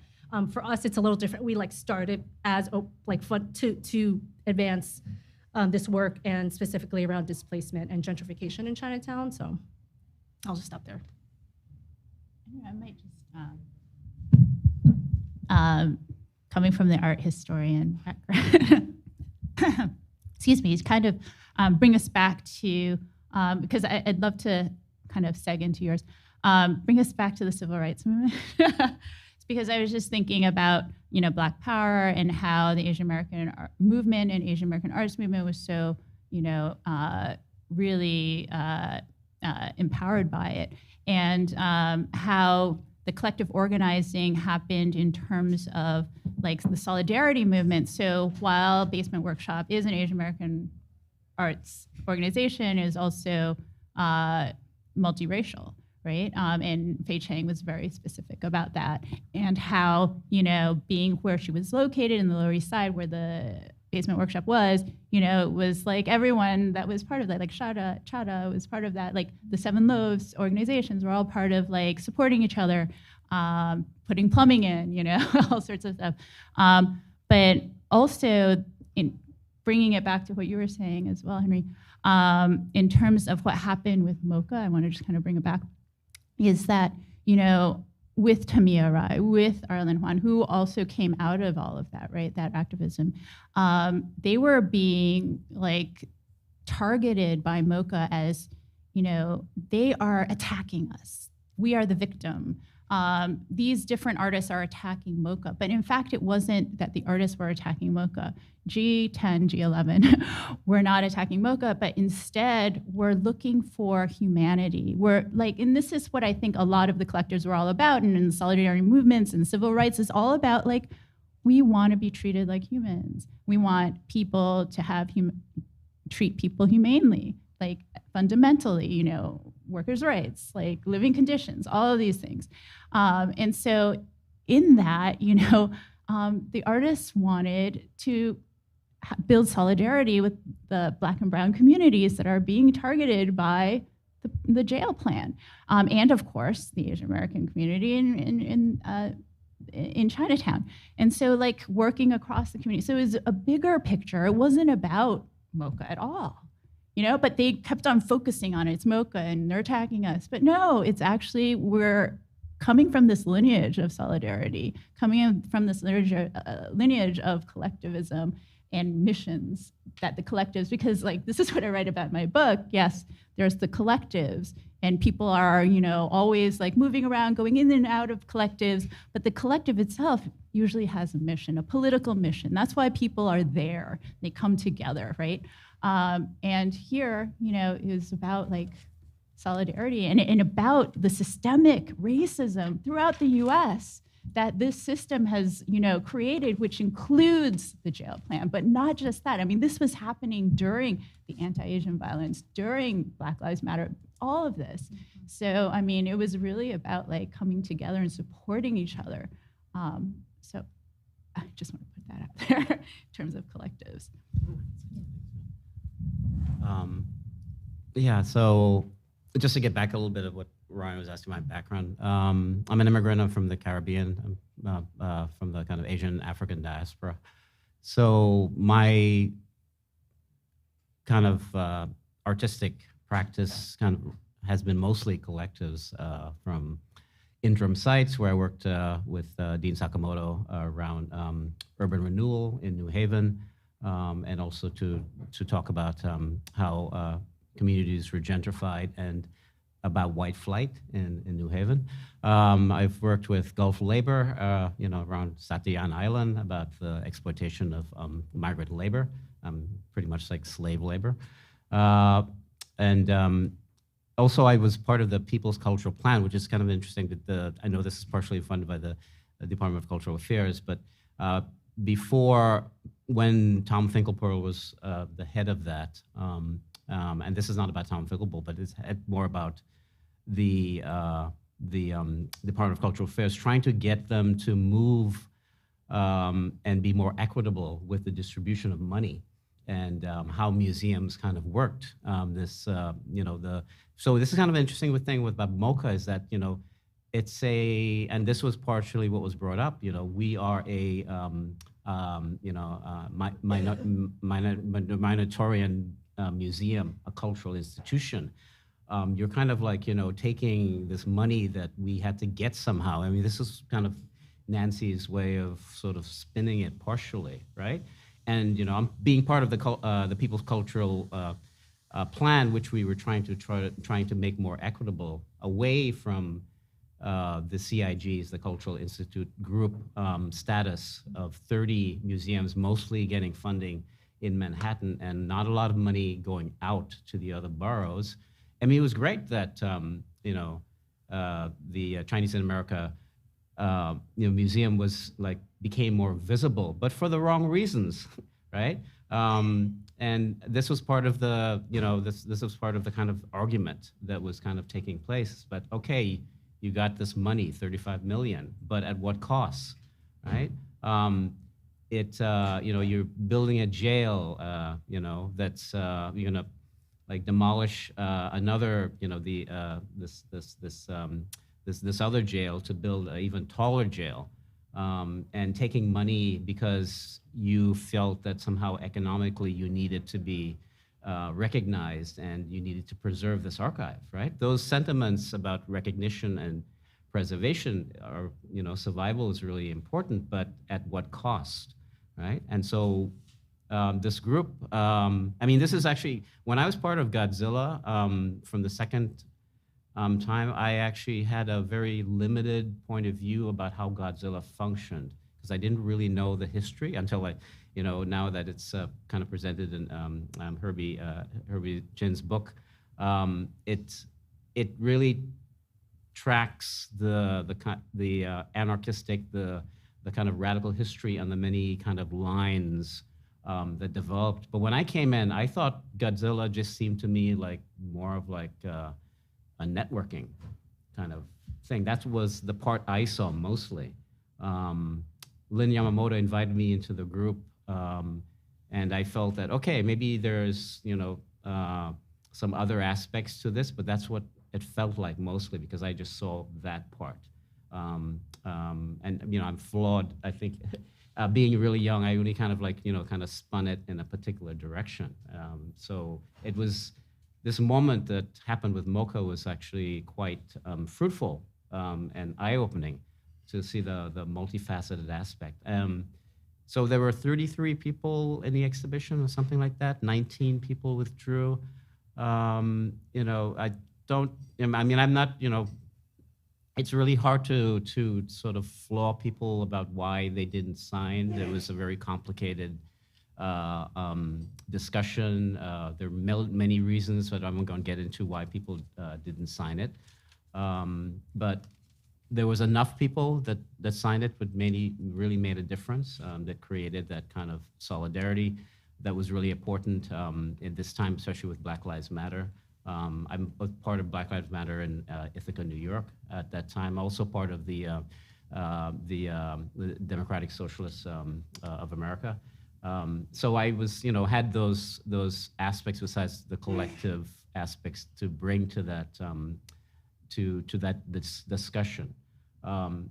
for us, it's a little different. We started as to advance this work and specifically around displacement and gentrification in Chinatown, so. I'll just stop there. I might just, coming from the art historian background, excuse me, kind of bring us back to, because I'd love to kind of seg into yours, bring us back to the civil rights movement. It's because I was just thinking about, Black Power and how the Asian American movement and Asian American arts movement was so, really empowered by it, and how the collective organizing happened in terms of like the solidarity movement. So while Basement Workshop is an Asian American arts organization, is also multiracial, right? And Fei Chang was very specific about that, and how, being where she was located in the Lower East Side, where the Basement Workshop was, it was like everyone that was part of that, like Chada was part of that, like the Seven Loaves organizations were all part of like supporting each other, putting plumbing in, all sorts of stuff. But also in bringing it back to what you were saying as well, Henry, in terms of what happened with MoCA, I want to just kind of bring it back, is that, with Tamia Rai, with Arlen Juan, who also came out of all of that, right, that activism, they were being like targeted by MoCA as, they are attacking us. We are the victim. These different artists are attacking MoCA, but in fact, it wasn't that the artists were attacking MoCA. G10, G11 were not attacking MoCA, but instead we're looking for humanity. We're like, and this is what I think a lot of the collectives were all about, and in the solidarity movements and civil rights is all about, like, we want to be treated like humans. We want people to have treat people humanely, like fundamentally, workers' rights, like living conditions, all of these things. And so in that, the artists wanted to build solidarity with the Black and brown communities that are being targeted by the jail plan. And of course, the Asian American community in Chinatown. And so like working across the community. So it was a bigger picture. It wasn't about MoCA at all. But they kept on focusing on it. It's MoCA and they're attacking us. But no, it's actually, we're coming from this lineage of solidarity, coming in from this lineage of collectivism and missions that the collectives, because like, this is what I write about in my book. Yes, there's the collectives and people are, always like moving around, going in and out of collectives, but the collective itself usually has a mission, a political mission. That's why people are there. They come together, right? And here, is about like solidarity and about the systemic racism throughout the US that this system has, created, which includes the jail plan, but not just that. I mean, this was happening during the anti-Asian violence, during Black Lives Matter, all of this. Mm-hmm. So, I mean, it was really about like coming together and supporting each other. So I just want to put that out there in terms of collectives. So just to get back a little bit of what Ryan was asking, my background. I'm an immigrant. I'm from the Caribbean. I'm from the kind of Asian African diaspora. So my kind of artistic practice kind of has been mostly collectives, from interim sites where I worked with Dean Sakamoto around urban renewal in New Haven, and also to talk about how communities were gentrified and about white flight in New Haven. I've worked with Gulf labor, around Satian Island about the exploitation of migrant labor, pretty much like slave labor. Also, I was part of the People's Cultural Plan, which is kind of interesting. That I know this is partially funded by the Department of Cultural Affairs, but before, when Tom Finkelpearl was the head of that, and this is not about Tom Finkelpearl, but it's more about the Department of Cultural Affairs trying to get them to move and be more equitable with the distribution of money and how museums kind of worked. So this is kind of an interesting thing about MoCA is that, and this was partially what was brought up, we are a minoritarian museum, a cultural institution. You're kind of like, taking this money that we had to get somehow. I mean, this is kind of Nancy's way of sort of spinning it partially, right? And, I'm being part of the People's Cultural Plan, which we were trying to make more equitable, away from the CIG's, the Cultural Institute Group status of 30 museums, mostly getting funding in Manhattan and not a lot of money going out to the other boroughs. I mean, it was great that the Chinese in America museum became more visible, but for the wrong reasons, right? And this was part of the this was part of the kind of argument that was kind of taking place. But okay, you got this money, 35 million, but at what cost, right? You're building a jail, that's you're gonna demolish another, this other jail to build an even taller jail, and taking money because you felt that somehow economically you needed to be recognized and you needed to preserve this archive, right? Those sentiments about recognition and preservation are, survival is really important, but at what cost, right? And so this group, this is actually, when I was part of Godzilla, from the second time, I actually had a very limited point of view about how Godzilla functioned, because I didn't really know the history until now that it's kind of presented in Herbie Jin's book. It really tracks the anarchistic, the kind of radical history on the many kind of lines that developed. But when I came in, I thought Godzilla just seemed to me like more of like a networking kind of thing. That was the part I saw mostly. Lin Yamamoto invited me into the group, and I felt that, okay, maybe there's, some other aspects to this, but that's what it felt like mostly, because I just saw that part. And, I'm flawed, I think. Being really young, I only kind of spun it in a particular direction. So it was, this moment that happened with MoCA was actually quite fruitful and eye-opening to see the multifaceted aspect. So there were 33 people in the exhibition or something like that. 19 people withdrew. I'm not, it's really hard to sort of flaw people about why they didn't sign. There was a very complicated discussion. There are many reasons, but I'm not going to get into why people didn't sign it. But there was enough people that signed it, but many really made a difference, that created that kind of solidarity that was really important in this time, especially with Black Lives Matter. I'm part of Black Lives Matter in Ithaca, New York at that time, also part of the Democratic Socialists of America. So I was, had those aspects besides the collective aspects to bring to that this discussion.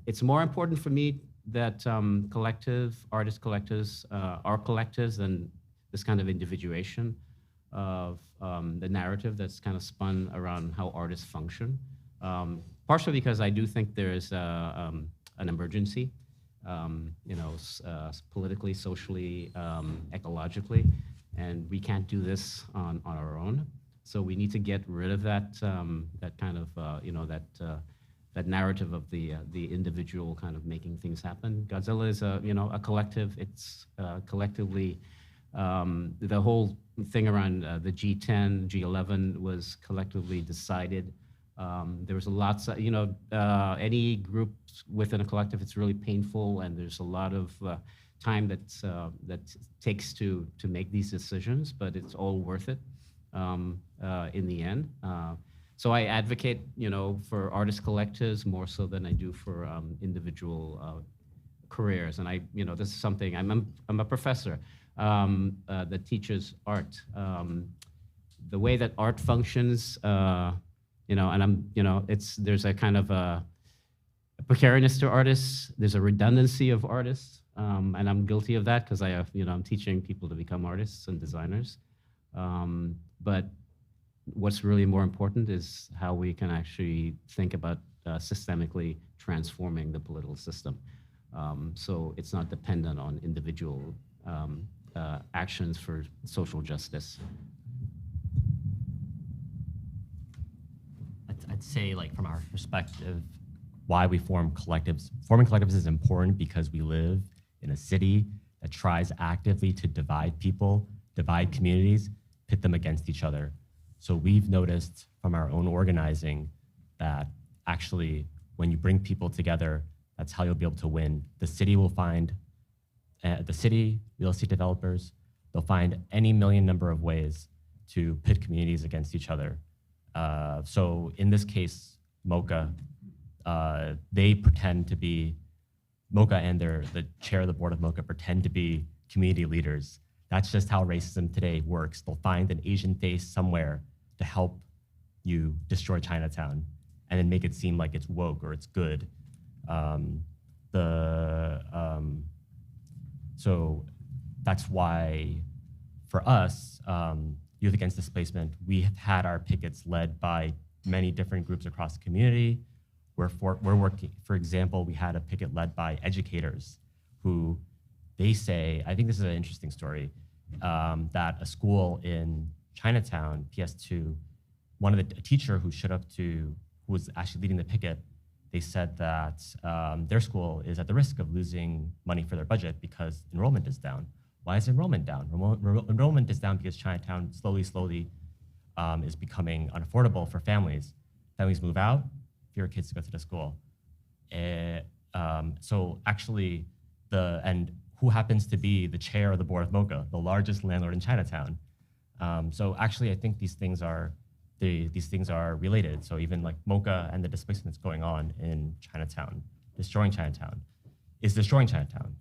It's more important for me that artist collectives are collectives than this kind of individuation of the narrative that's kind of spun around how artists function. Partially because I do think there is an emergency, politically, socially, ecologically, and we can't do this on our own. So we need to get rid of that that kind of that narrative of the individual kind of making things happen. Godzilla is a collective. It's collectively the whole thing around the G10, G11 was collectively decided. There was lots of, any group within a collective, it's really painful, and there's a lot of time that takes to make these decisions, but it's all worth it in the end. So I advocate, for artist collectives more so than I do for individual careers. And this is something, I'm a professor that teaches art. The way that art functions, and there's a kind of a precariousness to artists. There's a redundancy of artists, and I'm guilty of that because I'm teaching people to become artists and designers. But what's really more important is how we can actually think about systemically transforming the political system. So it's not dependent on individual actions for social justice. I'd say, like, from our perspective, why we form collectives. Forming collectives is important because we live in a city that tries actively to divide people, divide communities, pit them against each other. So we've noticed from our own organizing that actually when you bring people together, that's how you'll be able to win. The city will find, real estate developers, they'll find any million number of ways to pit communities against each other. So in this case, MoCA, they pretend to be, MoCA and the chair of the board of MoCA pretend to be community leaders. That's just how racism today works. They'll find an Asian face somewhere to help you destroy Chinatown and then make it seem like it's woke or it's good. So that's why for us, Youth Against Displacement, we have had our pickets led by many different groups across the community. We're working, for example, we had a picket led by educators who they say, I think this is an interesting story, that a school in Chinatown, PS2, a teacher who showed up who was actually leading the picket, they said that their school is at the risk of losing money for their budget because enrollment is down. Why is enrollment down? Enrollment is down because Chinatown slowly is becoming unaffordable for families. Families move out, fewer kids to go to the school. So actually, and who happens to be the chair of the board of MoCA, the largest landlord in Chinatown. So actually, I think these things are related. So even like MoCA and the displacement that's going on in Chinatown, destroying Chinatown.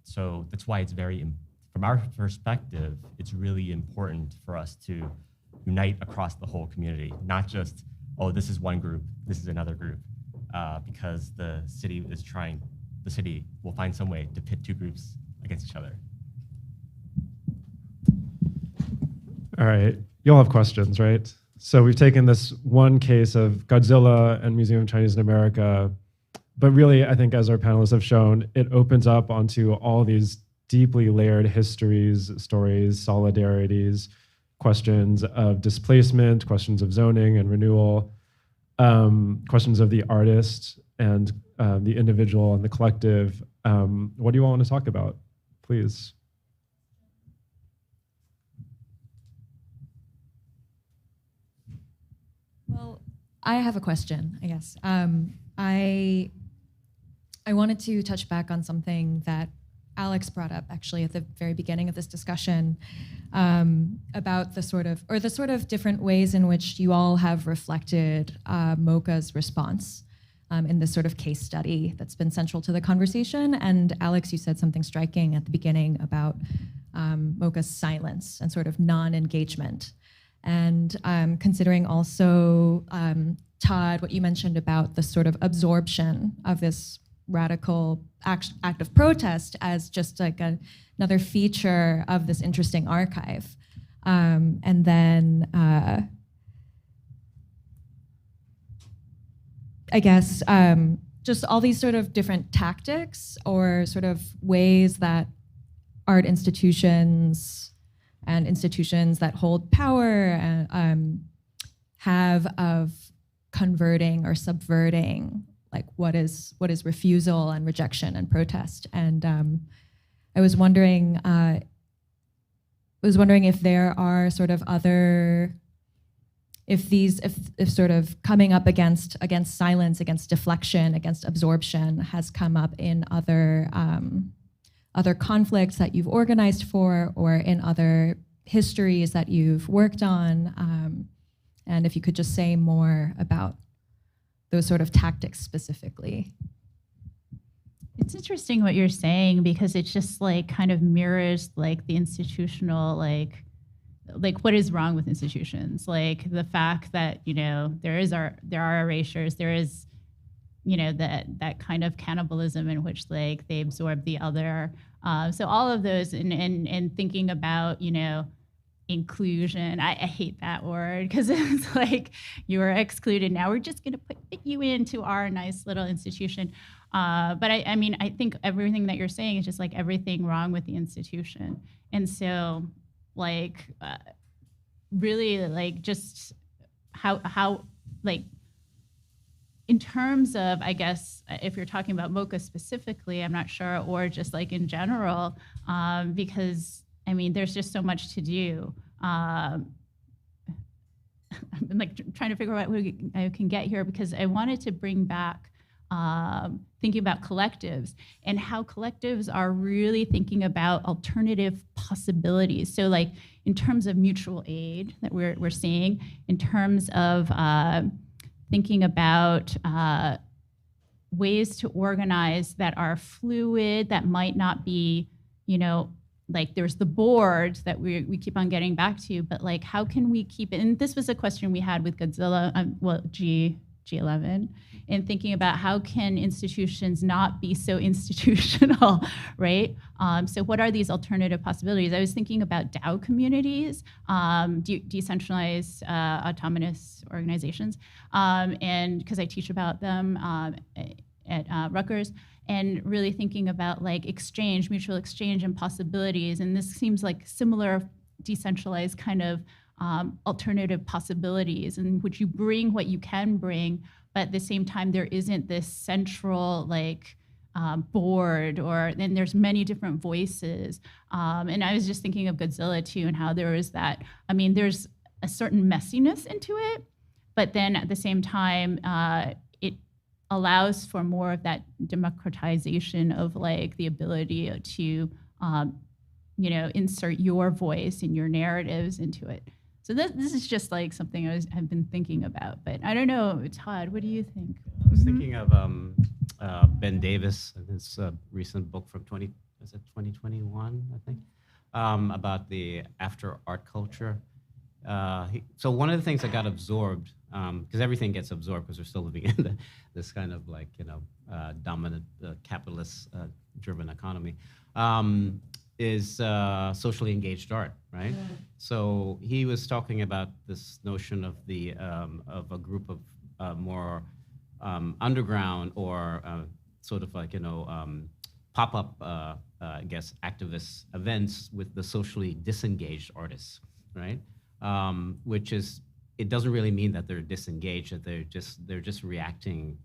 So that's why it's from our perspective, it's really important for us to unite across the whole community, not just, oh, this is one group, this is another group, because the city will find some way to pit two groups against each other. All right, you all have questions, right? So we've taken this one case of Godzilla and Museum of Chinese in America, but really, I think as our panelists have shown, it opens up onto all these deeply layered histories, stories, solidarities, questions of displacement, questions of zoning and renewal, questions of the artist and the individual and the collective. What do you all want to talk about? Please. Well, I have a question, I guess. I wanted to touch back on something that Alex brought up actually at the very beginning of this discussion about the sort of different ways in which you all have reflected MoCA's response in this sort of case study that's been central to the conversation. And Alex, you said something striking at the beginning about MoCA's silence and sort of non-engagement. And considering also, Todd, what you mentioned about the sort of absorption of this radical act of protest as just like another feature of this interesting archive. And then I guess just all these sort of different tactics or sort of ways that art institutions and institutions that hold power have of converting or subverting, like what is refusal and rejection and protest. And I was wondering if there are sort of other, if sort of coming up against silence, against deflection, against absorption has come up in other conflicts that you've organized for, or in other histories that you've worked on, and if you could just say more about those sort of tactics specifically. It's interesting what you're saying, because it just like kind of mirrors like the institutional, like what is wrong with institutions, like the fact that, you know, there are erasures, there is, you know, that kind of cannibalism in which like they absorb the other. So all of those, and thinking about, you know, inclusion. I hate that word, because it's like you are excluded. Now we're just going to put you into our nice little institution. But I mean, I think everything that you're saying is just like everything wrong with the institution. And so like really like just how like in terms of, I guess, if you're talking about MoCA specifically, I'm not sure, or just like in general, because I mean, there's just so much to do. I'm like trying to figure out what I can get here, because I wanted to bring back thinking about collectives and how collectives are really thinking about alternative possibilities. So like in terms of mutual aid that we're seeing, in terms of thinking about ways to organize that are fluid, that might not be, you know, like there's the board that we keep on getting back to, but like how can we keep it? And this was a question we had with Godzilla, G11, and thinking about how can institutions not be so institutional, right? So what are these alternative possibilities? I was thinking about DAO communities, decentralized autonomous organizations, and because I teach about them at Rutgers, and really thinking about like exchange, mutual exchange and possibilities. And this seems like similar decentralized kind of alternative possibilities, in which you bring what you can bring, but at the same time, there isn't this central like board, or then there's many different voices. And I was just thinking of Godzilla too, and how there is that, I mean, there's a certain messiness into it, but then at the same time, it allows for more of that democratization of like the ability to, you know, insert your voice and your narratives into it. So this is just like something I've been thinking about, but I don't know, Todd, what do you think? I was thinking of Ben Davis and his recent book from 2021, I think, about the after art culture. So one of the things that got absorbed, because everything gets absorbed because we're still living in this kind of like, you know, dominant capitalist driven economy, is socially engaged art, right? Yeah. So he was talking about this notion of of a group of more underground or sort of like, you know, pop-up, I guess, activist events with the socially disengaged artists, right? Which is, it doesn't really mean that they're disengaged, that they're just reacting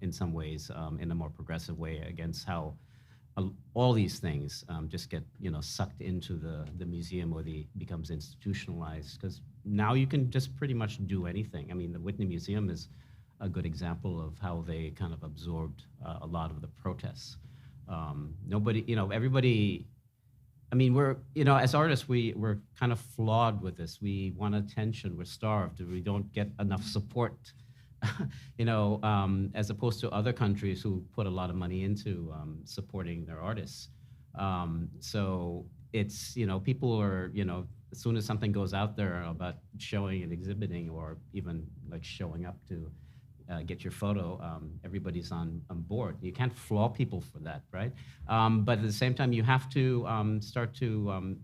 in some ways in a more progressive way against how all these things just get, you know, sucked into the museum, or becomes institutionalized, because now you can just pretty much do anything. I mean, the Whitney Museum is a good example of how they kind of absorbed a lot of the protests. Nobody, you know, everybody, I mean, we're, you know, as artists, we're kind of flawed with this. We want attention, we're starved, we don't get enough support, you know, as opposed to other countries who put a lot of money into supporting their artists. So it's, you know, people are, you know, as soon as something goes out there about showing and exhibiting, or even like showing up to get your photo, everybody's on board. You can't flaw people for that, right? But at the same time, you have to start to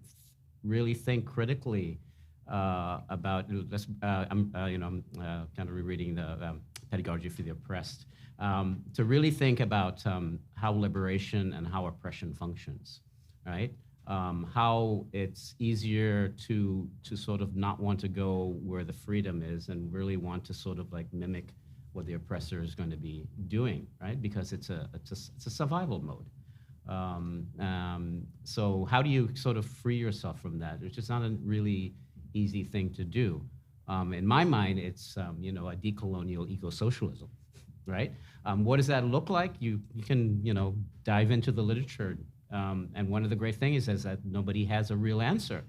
really think critically about, I'm kind of rereading the Pedagogy for the Oppressed, to really think about how liberation and how oppression functions, right? how it's easier to sort of not want to go where the freedom is and really want to sort of like mimic what the oppressor is going to be doing, right? Because it's a survival mode. So how do you sort of free yourself from that? It's just not a really easy thing to do. In my mind, it's a decolonial eco-socialism, right? What does that look like? You can dive into the literature, and one of the great things is that nobody has a real answer.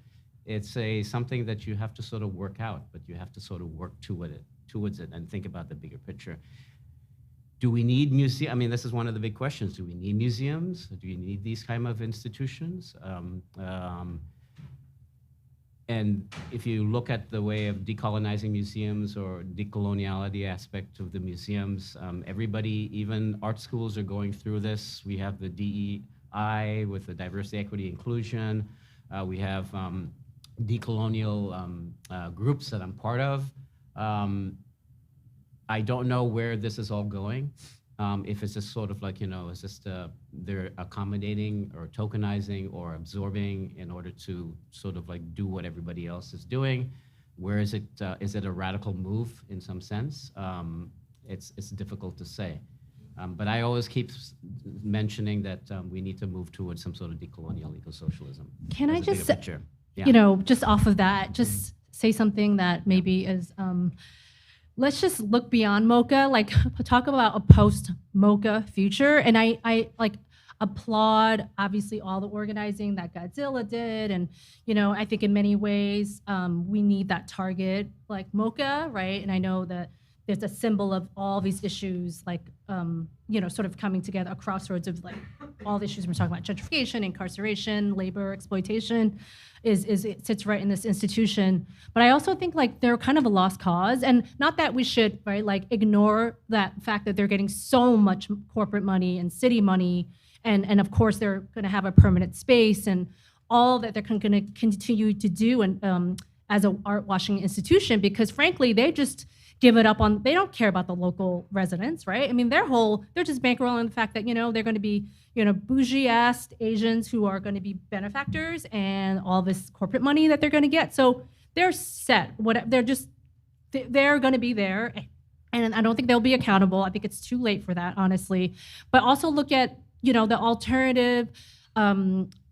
It's something that you have to sort of work out, but you have to sort of work towards it and think about the bigger picture. Do we need museums? I mean, this is one of the big questions. Do we need museums? Do we need these kind of institutions? And if you look at the way of decolonizing museums or decoloniality aspect of the museums, everybody, even art schools, are going through this. We have the DEI with the diversity, equity, inclusion. We have decolonial groups that I'm part of. I don't know where this is all going. If it's just sort of like, is this they're accommodating or tokenizing or absorbing in order to sort of like do what everybody else is doing? Where is it? Is it a radical move in some sense? It's difficult to say. But I always keep mentioning that we need to move towards some sort of decolonial eco-socialism. Can I just, Yeah. just off of that, just say something that maybe is, let's just look beyond MoCA, like talk about a post-MoCA future. And I like applaud, obviously, all the organizing that Godzilla did. And, I think in many ways, we need that target like MoCA, right? And I know that there's a symbol of all these issues, like, sort of coming together, a crossroads of like all the issues we're talking about: gentrification, incarceration, labor exploitation, it sits right in this institution. But I also think like they're kind of a lost cause, and not that we should, right, like ignore that fact that they're getting so much corporate money and city money, and of course they're going to have a permanent space and all that they're going to continue to do, and as an art washing institution, because frankly they just give it up on, they don't care about the local residents, right? I mean, they're just bankrolling the fact that, they're going to be, bougie-ass Asians who are going to be benefactors and all this corporate money that they're going to get. So they're set. They're going to be there. And I don't think they'll be accountable. I think it's too late for that, honestly. But also look at, the alternative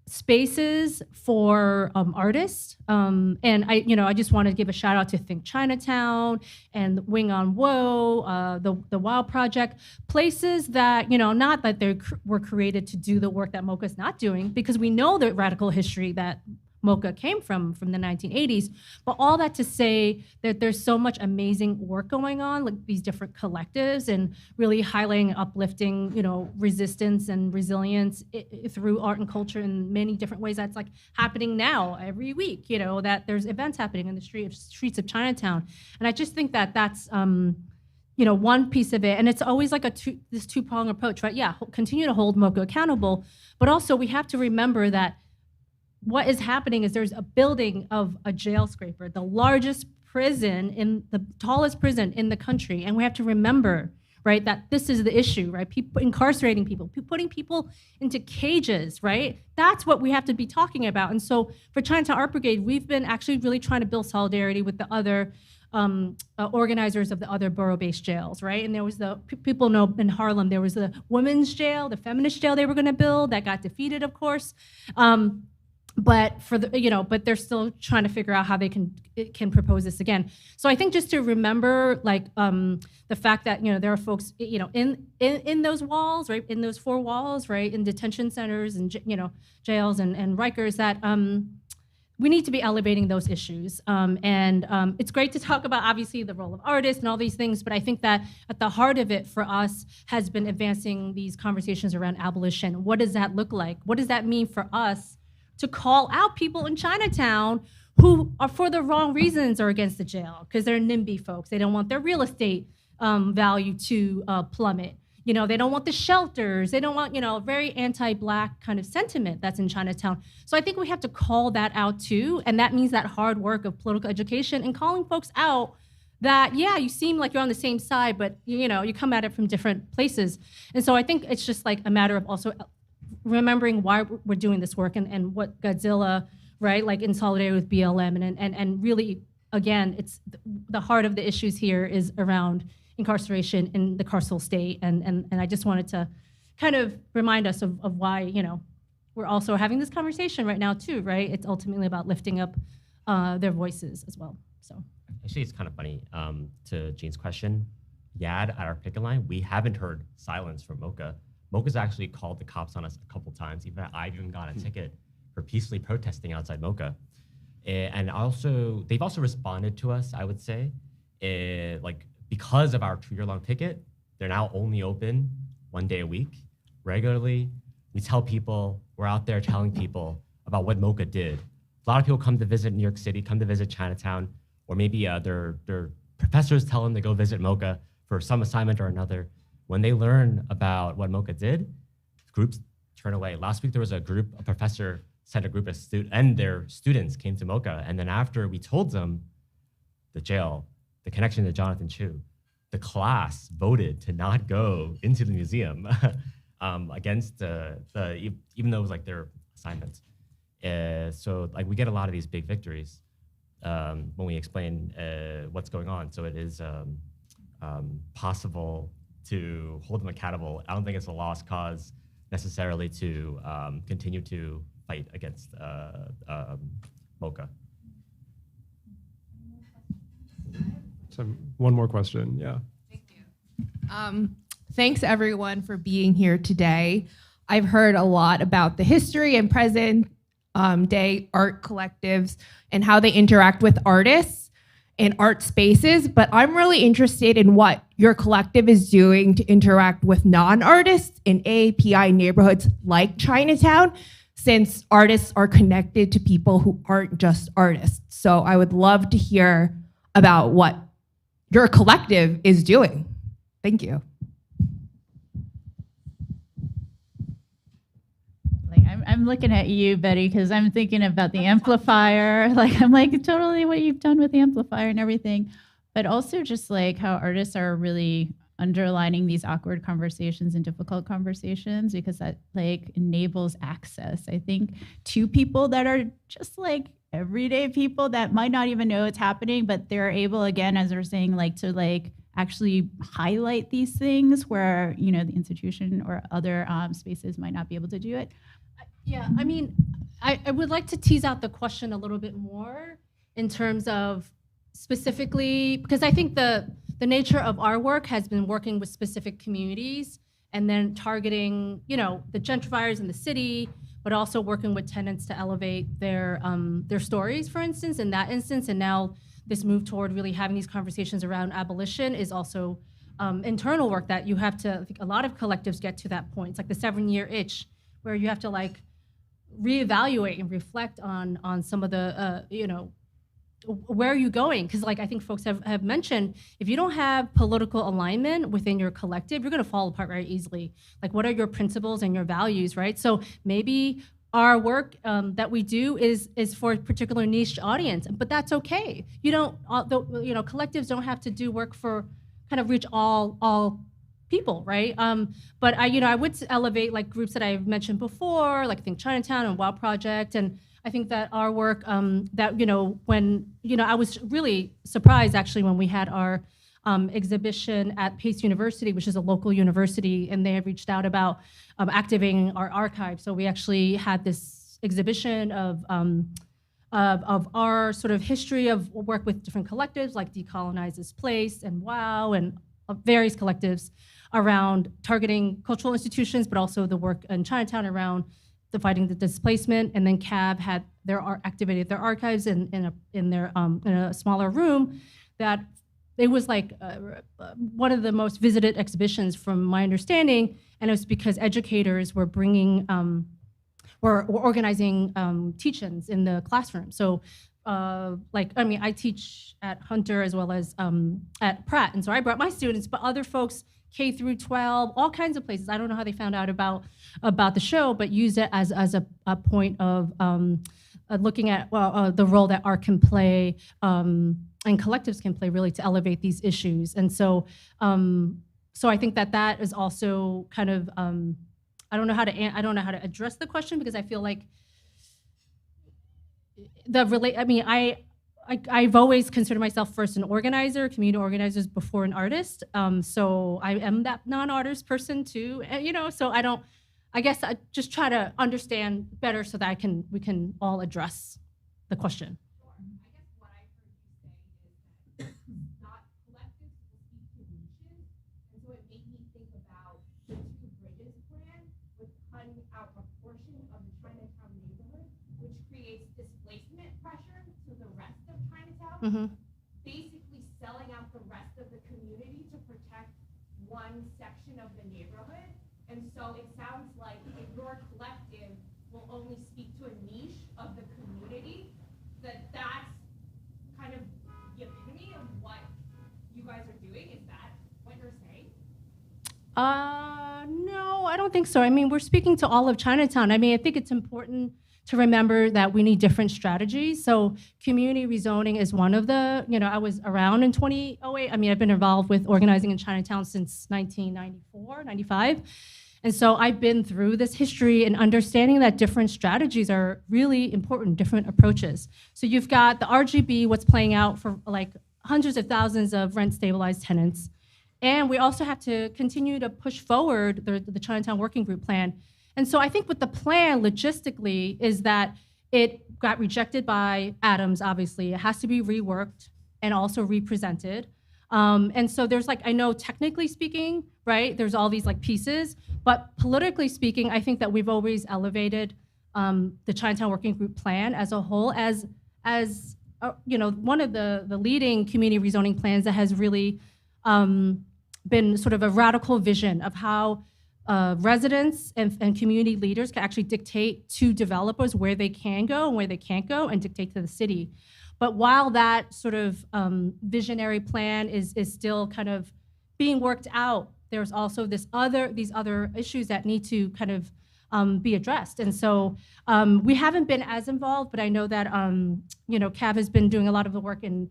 spaces for artists, and I just want to give a shout out to Think Chinatown and Wing on Woe, the WOW Project, places that not that they were created to do the work that MoCA is not doing, because we know the radical history that MoCA came from the 1980s, but all that to say that there's so much amazing work going on, like these different collectives, and really highlighting and uplifting, resistance and resilience through art and culture in many different ways. That's like happening now every week, that there's events happening in the streets of Chinatown. And I just think that that's, one piece of it. And it's always like this two-pronged approach, right? Yeah, continue to hold MoCA accountable, but also we have to remember that what is happening is there's a building of a jail scraper, the largest prison, the tallest prison in the country. And we have to remember, right, that this is the issue, right? Incarcerating people, putting people into cages, right? That's what we have to be talking about. And so for Chinatown Art Brigade, we've been actually really trying to build solidarity with the other organizers of the other borough-based jails, right? And there was people know in Harlem, there was the women's jail, the feminist jail they were gonna build, that got defeated, of course. But but they're still trying to figure out how they can propose this again. So I think just to remember, like the fact that there are folks in those walls, right, in those four walls, right, in detention centers and jails and Rikers, that we need to be elevating those issues. And it's great to talk about obviously the role of artists and all these things, but I think that at the heart of it for us has been advancing these conversations around abolition. What does that look like? What does that mean for us to call out people in Chinatown who are for the wrong reasons or against the jail, because they're NIMBY folks. They don't want their real estate value to plummet. They don't want the shelters. They don't want, very anti-Black kind of sentiment that's in Chinatown. So I think we have to call that out too. And that means that hard work of political education and calling folks out that, yeah, you seem like you're on the same side, but you come at it from different places. And so I think it's just like a matter of also remembering why we're doing this work and what Godzilla, right, like in solidarity with BLM, and really, again, it's the heart of the issues here is around incarceration in the carceral state, and I just wanted to kind of remind us of why, you know, we're also having this conversation right now too, right? It's ultimately about lifting up their voices as well, so. Actually, it's kind of funny, to Jean's question, Yad, at our picket line, we haven't heard silence from Mocha. Mocha's actually called the cops on us a couple times. I've even got a ticket for peacefully protesting outside Mocha. And also, they've also responded to us, I would say, like because of our 2-year-long picket, they're now only open 1 day a week, regularly. We tell people, we're out there telling people about what Mocha did. A lot of people come to visit New York City, come to visit Chinatown, or maybe their professors tell them to go visit Mocha for some assignment or another. When they learn about what Mocha did, groups turn away. Last week, there was a professor sent a group of and their students came to Mocha. And then after we told them the jail, the connection to Jonathan Chu, the class voted to not go into the museum against even though it was like their assignments. So like we get a lot of these big victories when we explain what's going on. So it is possible to hold them accountable. I don't think it's a lost cause necessarily to continue to fight against Mocha. So one more question, yeah. Thank you. Thanks everyone for being here today. I've heard a lot about the history and present day art collectives and how they interact with artists in art spaces, but I'm really interested in what your collective is doing to interact with non-artists in AAPI neighborhoods like Chinatown, since artists are connected to people who aren't just artists. So I would love to hear about what your collective is doing. Thank you. I'm looking at you, Betty, because I'm thinking about the amplifier. Like, I'm like, totally what you've done with the amplifier and everything. But also just like how artists are really underlining these awkward conversations and difficult conversations, because that like enables access, I think, to people that are just like everyday people that might not even know it's happening, but they're able, again, as we're saying, like to like actually highlight these things where, you know, the institution or other spaces might not be able to do it. Yeah, I mean, I would like to tease out the question a little bit more in terms of specifically, because I think the nature of our work has been working with specific communities and then targeting, you know, the gentrifiers in the city, but also working with tenants to elevate their stories, for instance, in that instance. And now this move toward really having these conversations around abolition is also internal work that you have to, I think a lot of collectives get to that point. It's like the 7-year itch where you have to like reevaluate and reflect on some of the, you know, where are you going? Because like I think folks have mentioned, if you don't have political alignment within your collective, you're gonna fall apart very easily. Like what are your principles and your values, right? So maybe our work that we do is for a particular niche audience, but that's okay. You don't, you know, collectives don't have to do work for kind of reach all people, right? But I would elevate like groups that I've mentioned before, like I think Chinatown and Wow Project, and I think that our work that, you know, when, you know, I was really surprised actually when we had our exhibition at Pace University, which is a local university, and they had reached out about activating our archive. So we actually had this exhibition of our sort of history of work with different collectives like Decolonize This Place and WOW and various collectives around targeting cultural institutions, but also the work in Chinatown around fighting the displacement. And then CAB had activated their archives in a smaller room that it was like one of the most visited exhibitions from my understanding. And it was because educators were bringing, were organizing teach-ins in the classroom. So I teach at Hunter as well as at Pratt. And so I brought my students, but other folks, K through 12, all kinds of places. I don't know how they found out about the show, but used it as a point of looking at the role that art can play and collectives can play really to elevate these issues. And so, so I think that is also kind of I don't know how to address the question, because I feel like I've always considered myself first an organizer, community organizers before an artist. So I am that non-artist person too, so I guess I just try to understand better so that we can all address the question. Mm-hmm. Basically selling out the rest of the community to protect one section of the neighborhood. And so it sounds like if your collective will only speak to a niche of the community, that's kind of the epitome of what you guys are doing. Is that what you're saying? No, I don't think so. I mean, we're speaking to all of Chinatown. I mean, I think it's important to remember that we need different strategies. So community rezoning is one of the, I was around in 2008. I mean, I've been involved with organizing in Chinatown since 1994, 95. And so I've been through this history and understanding that different strategies are really important, different approaches. So you've got the RGB, what's playing out for like hundreds of thousands of rent stabilized tenants. And we also have to continue to push forward the Chinatown Working Group plan. And so I think with the plan logistically is that it got rejected by Adams, obviously. It has to be reworked and also represented. And so there's I know technically speaking, right, there's all these pieces, but politically speaking, I think that we've always elevated the Chinatown Working Group plan as a whole as one of the leading community rezoning plans that has really been sort of a radical vision of how residents and community leaders can actually dictate to developers where they can go and where they can't go and dictate to the city. But while that sort of visionary plan is still kind of being worked out, there's also these other issues that need to kind of be addressed. And so we haven't been as involved, but I know that CAV has been doing a lot of the work in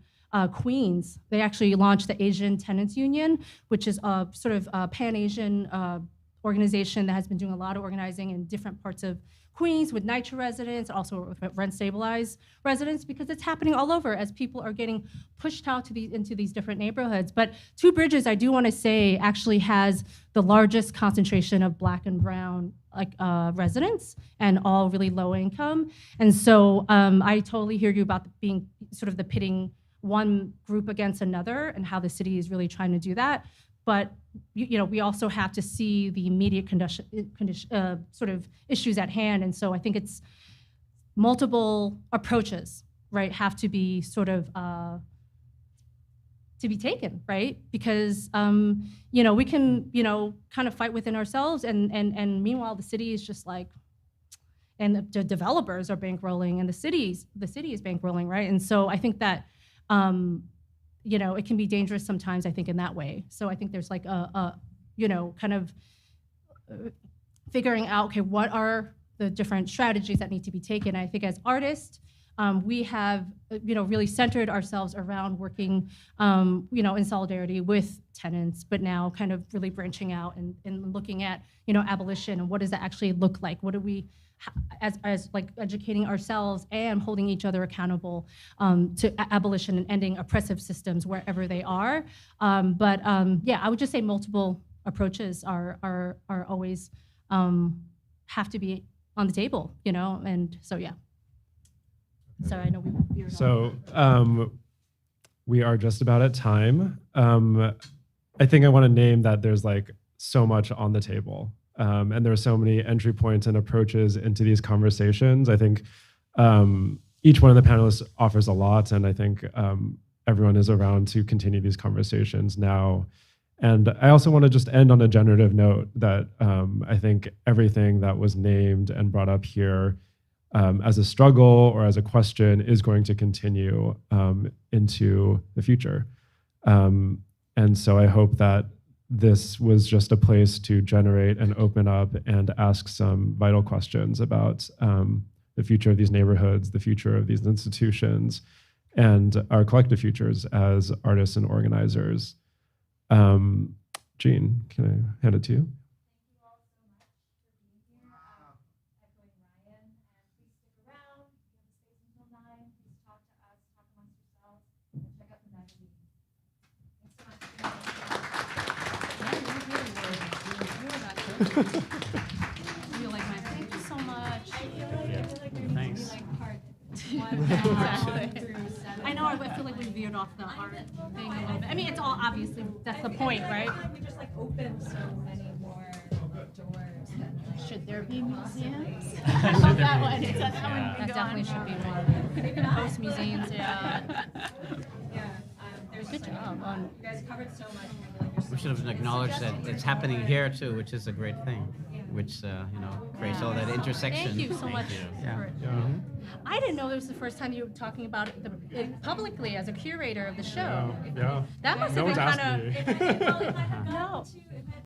Queens. They actually launched the Asian Tenants Union, which is a sort of Pan-Asian organization that has been doing a lot of organizing in different parts of Queens with NYCHA residents, also with rent stabilized residents, because it's happening all over as people are getting pushed out into these different neighborhoods. But Two Bridges, I do want to say, actually has the largest concentration of Black and brown residents, and all really low income. And so I totally hear you about being sort of the pitting one group against another and how the city is really trying to do that. But we also have to see the immediate sort of issues at hand. And so I think it's multiple approaches, right, have to be sort of to be taken, right? Because we can kind of fight within ourselves, and meanwhile the city is just and the developers are bankrolling, and the city is bankrolling, right? And so I think that it can be dangerous sometimes, I think, in that way. So I think there's kind of figuring out, okay, what are the different strategies that need to be taken? I think as artists, we have, really centered ourselves around working, in solidarity with tenants, but now kind of really branching out and looking at, abolition and what does that actually look like? What do we, as educating ourselves and holding each other accountable to abolition and ending oppressive systems wherever they are. I would just say multiple approaches are always have to be on the table, and so yeah. Sorry, I know we were So we are just about at time. I think I want to name that there's so much on the table. And there are so many entry points and approaches into these conversations. I think each one of the panelists offers a lot, and I think everyone is around to continue these conversations now. And I also want to just end on a generative note that I think everything that was named and brought up here as a struggle or as a question is going to continue into the future. And so I hope that this was just a place to generate and open up and ask some vital questions about the future of these neighborhoods, the future of these institutions, and our collective futures as artists and organizers. Jean, can I hand it to you? feel like my thank you so much. Thanks. I know. I feel like we veered off the art thing a little bit. I mean, it's all obviously that's the point, right? We just like opened so many more doors. Should there be museums? I love that one. It's that one. That definitely should be one. Host museums, yeah. There's Good job on. You guys covered so much. We should have acknowledged that it's happening here too, which is a great thing, which creates all that intersection. Thank you so much. Yeah. For it. I didn't know this was the first time you were talking about it publicly as a curator of the show. Yeah. That must No have one's been kind asked me. of. No.